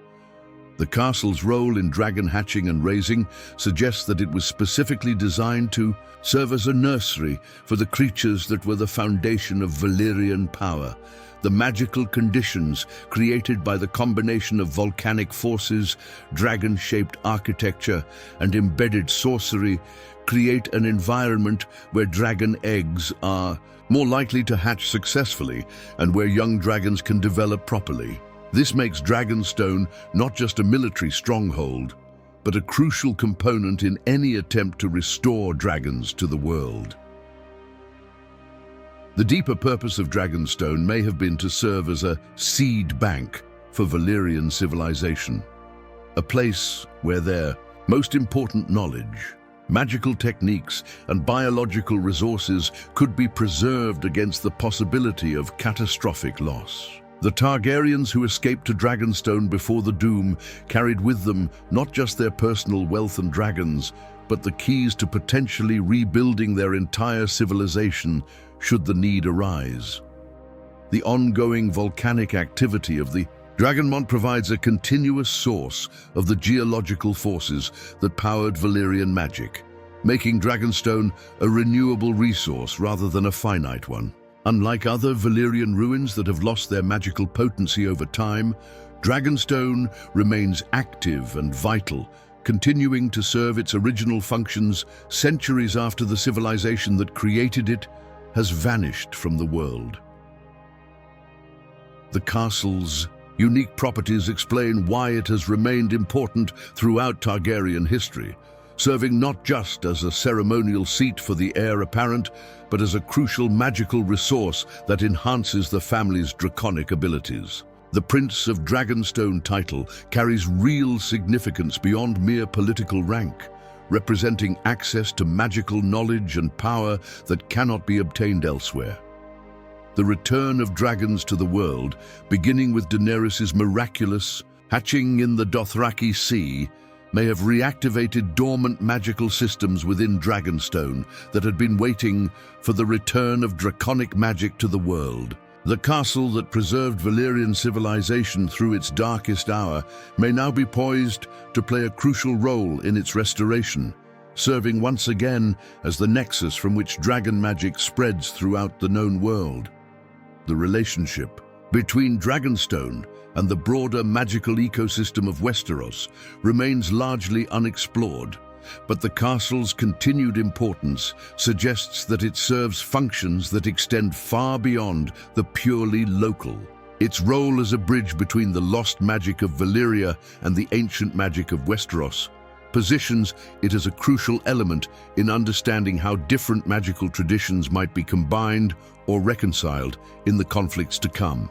The castle's role in dragon hatching and raising suggests that it was specifically designed to serve as a nursery for the creatures that were the foundation of Valyrian power. The magical conditions created by the combination of volcanic forces, dragon-shaped architecture, and embedded sorcery create an environment where dragon eggs are more likely to hatch successfully and where young dragons can develop properly. This makes Dragonstone not just a military stronghold, but a crucial component in any attempt to restore dragons to the world. The deeper purpose of Dragonstone may have been to serve as a seed bank for Valyrian civilization, a place where their most important knowledge, magical techniques, and biological resources could be preserved against the possibility of catastrophic loss. The Targaryens who escaped to Dragonstone before the Doom carried with them not just their personal wealth and dragons, but the keys to potentially rebuilding their entire civilization should the need arise. The ongoing volcanic activity of the Dragonmont provides a continuous source of the geological forces that powered Valyrian magic, making Dragonstone a renewable resource rather than a finite one. Unlike other Valyrian ruins that have lost their magical potency over time, Dragonstone remains active and vital, continuing to serve its original functions centuries after the civilization that created it has vanished from the world. The castle's unique properties explain why it has remained important throughout Targaryen history, serving not just as a ceremonial seat for the heir apparent, but as a crucial magical resource that enhances the family's draconic abilities. The Prince of Dragonstone title carries real significance beyond mere political rank, representing access to magical knowledge and power that cannot be obtained elsewhere. The return of dragons to the world, beginning with Daenerys' miraculous hatching in the Dothraki Sea, may have reactivated dormant magical systems within Dragonstone that had been waiting for the return of draconic magic to the world. The castle that preserved Valyrian civilization through its darkest hour may now be poised to play a crucial role in its restoration, serving once again as the nexus from which dragon magic spreads throughout the known world. The relationship between Dragonstone and the broader magical ecosystem of Westeros remains largely unexplored, but the castle's continued importance suggests that it serves functions that extend far beyond the purely local. Its role as a bridge between the lost magic of Valyria and the ancient magic of Westeros positions it as a crucial element in understanding how different magical traditions might be combined or reconciled in the conflicts to come.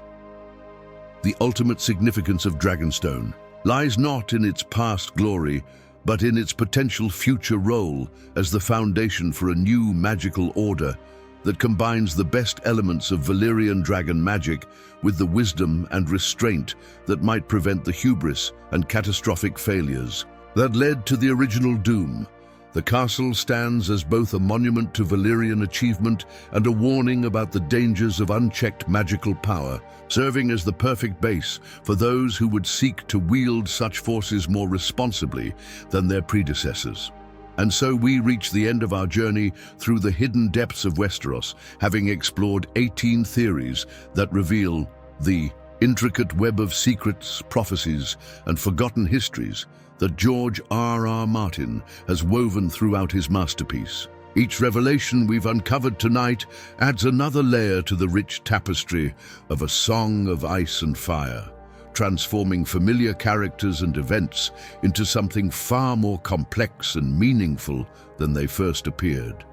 The ultimate significance of Dragonstone lies not in its past glory, but in its potential future role as the foundation for a new magical order that combines the best elements of Valyrian dragon magic with the wisdom and restraint that might prevent the hubris and catastrophic failures that led to the original doom. The castle stands as both a monument to Valyrian achievement and a warning about the dangers of unchecked magical power, serving as the perfect base for those who would seek to wield such forces more responsibly than their predecessors. And so we reach the end of our journey through the hidden depths of Westeros, having explored 18 theories that reveal the intricate web of secrets, prophecies, and forgotten histories that George R.R. Martin has woven throughout his masterpiece. Each revelation we've uncovered tonight adds another layer to the rich tapestry of a song of ice and fire, transforming familiar characters and events into something far more complex and meaningful than they first appeared.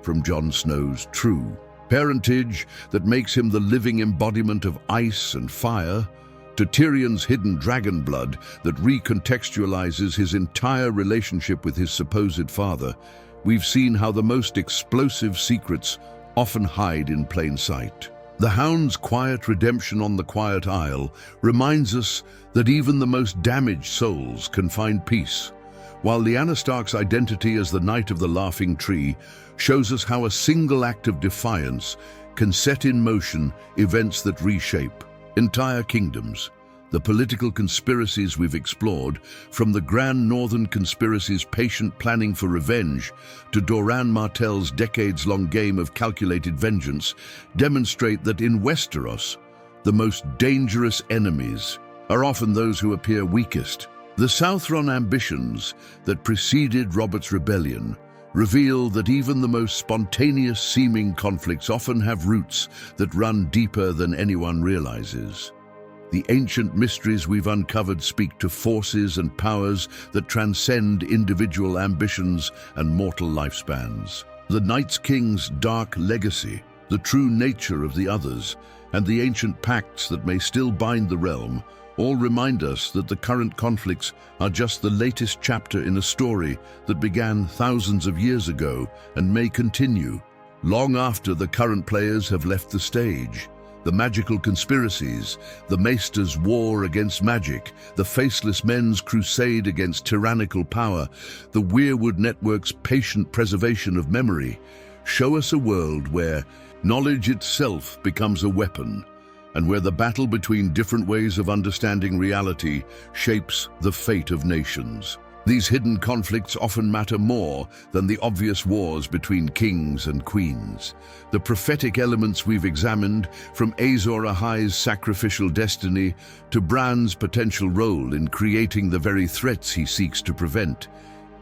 From Jon Snow's true parentage that makes him the living embodiment of ice and fire, to Tyrion's hidden dragon blood that recontextualizes his entire relationship with his supposed father, we've seen how the most explosive secrets often hide in plain sight. The Hound's quiet redemption on the Quiet Isle reminds us that even the most damaged souls can find peace, while Lyanna Stark's identity as the Knight of the Laughing Tree shows us how a single act of defiance can set in motion events that reshape entire kingdoms. The political conspiracies we've explored, from the Grand Northern Conspiracy's patient planning for revenge to Doran Martell's decades-long game of calculated vengeance, demonstrate that in Westeros, the most dangerous enemies are often those who appear weakest. The Southron ambitions that preceded Robert's rebellion reveal that even the most spontaneous-seeming conflicts often have roots that run deeper than anyone realizes. The ancient mysteries we've uncovered speak to forces and powers that transcend individual ambitions and mortal lifespans. The Night's King's dark legacy, the true nature of the others, and the ancient pacts that may still bind the realm all remind us that the current conflicts are just the latest chapter in a story that began thousands of years ago and may continue long after the current players have left the stage. The magical conspiracies, the Maester's war against magic, the Faceless Men's crusade against tyrannical power, the Weirwood Network's patient preservation of memory, show us a world where knowledge itself becomes a weapon, and where the battle between different ways of understanding reality shapes the fate of nations. These hidden conflicts often matter more than the obvious wars between kings and queens. The prophetic elements we've examined, from Azor Ahai's sacrificial destiny to Bran's potential role in creating the very threats he seeks to prevent,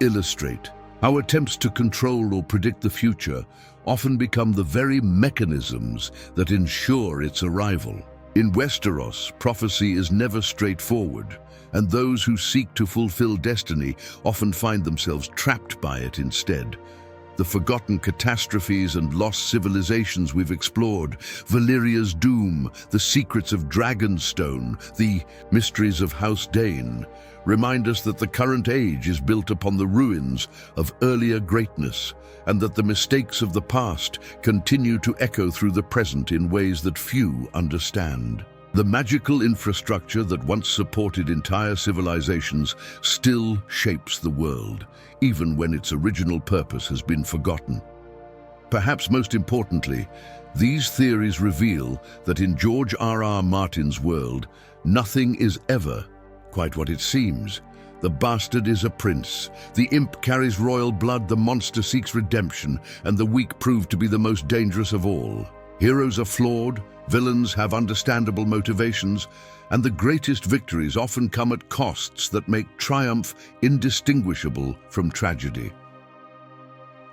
illustrate how attempts to control or predict the future often become the very mechanisms that ensure its arrival. In Westeros, prophecy is never straightforward, and those who seek to fulfill destiny often find themselves trapped by it instead. The forgotten catastrophes and lost civilizations we've explored, Valyria's doom, the secrets of Dragonstone, the mysteries of House Dane, remind us that the current age is built upon the ruins of earlier greatness, and that the mistakes of the past continue to echo through the present in ways that few understand. The magical infrastructure that once supported entire civilizations still shapes the world, even when its original purpose has been forgotten. Perhaps most importantly, these theories reveal that in George R.R. Martin's world, nothing is ever quite what it seems. The bastard is a prince, the imp carries royal blood, the monster seeks redemption, and the weak prove to be the most dangerous of all. Heroes are flawed, villains have understandable motivations, and the greatest victories often come at costs that make triumph indistinguishable from tragedy.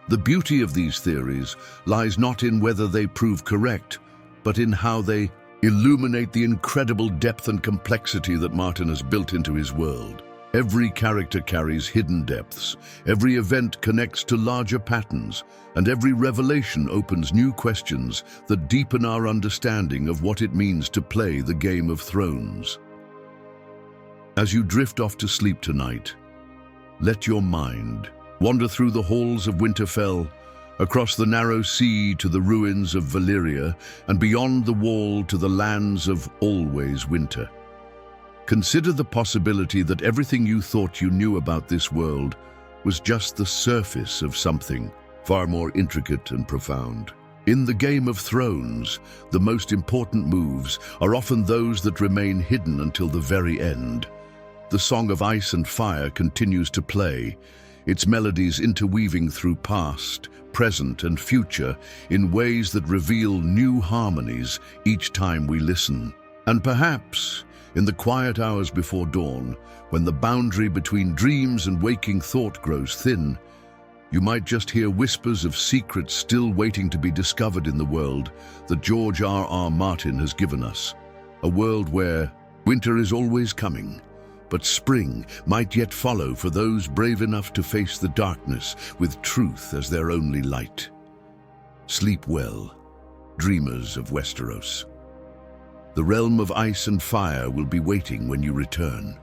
The beauty of these theories lies not in whether they prove correct, but in how they illuminate the incredible depth and complexity that Martin has built into his world. Every character carries hidden depths, every event connects to larger patterns, and every revelation opens new questions that deepen our understanding of what it means to play the Game of Thrones. As you drift off to sleep tonight, let your mind wander through the halls of Winterfell, across the narrow sea to the ruins of Valyria, and beyond the wall to the lands of always winter. Consider the possibility that everything you thought you knew about this world was just the surface of something far more intricate and profound. In the Game of Thrones, the most important moves are often those that remain hidden until the very end. The Song of Ice and Fire continues to play, its melodies interweaving through past, present, and future in ways that reveal new harmonies each time we listen. And perhaps, in the quiet hours before dawn, when the boundary between dreams and waking thought grows thin, you might just hear whispers of secrets still waiting to be discovered in the world that George R.R. Martin has given us. A world where winter is always coming, but spring might yet follow for those brave enough to face the darkness with truth as their only light. Sleep well, dreamers of Westeros. The realm of ice and fire will be waiting when you return.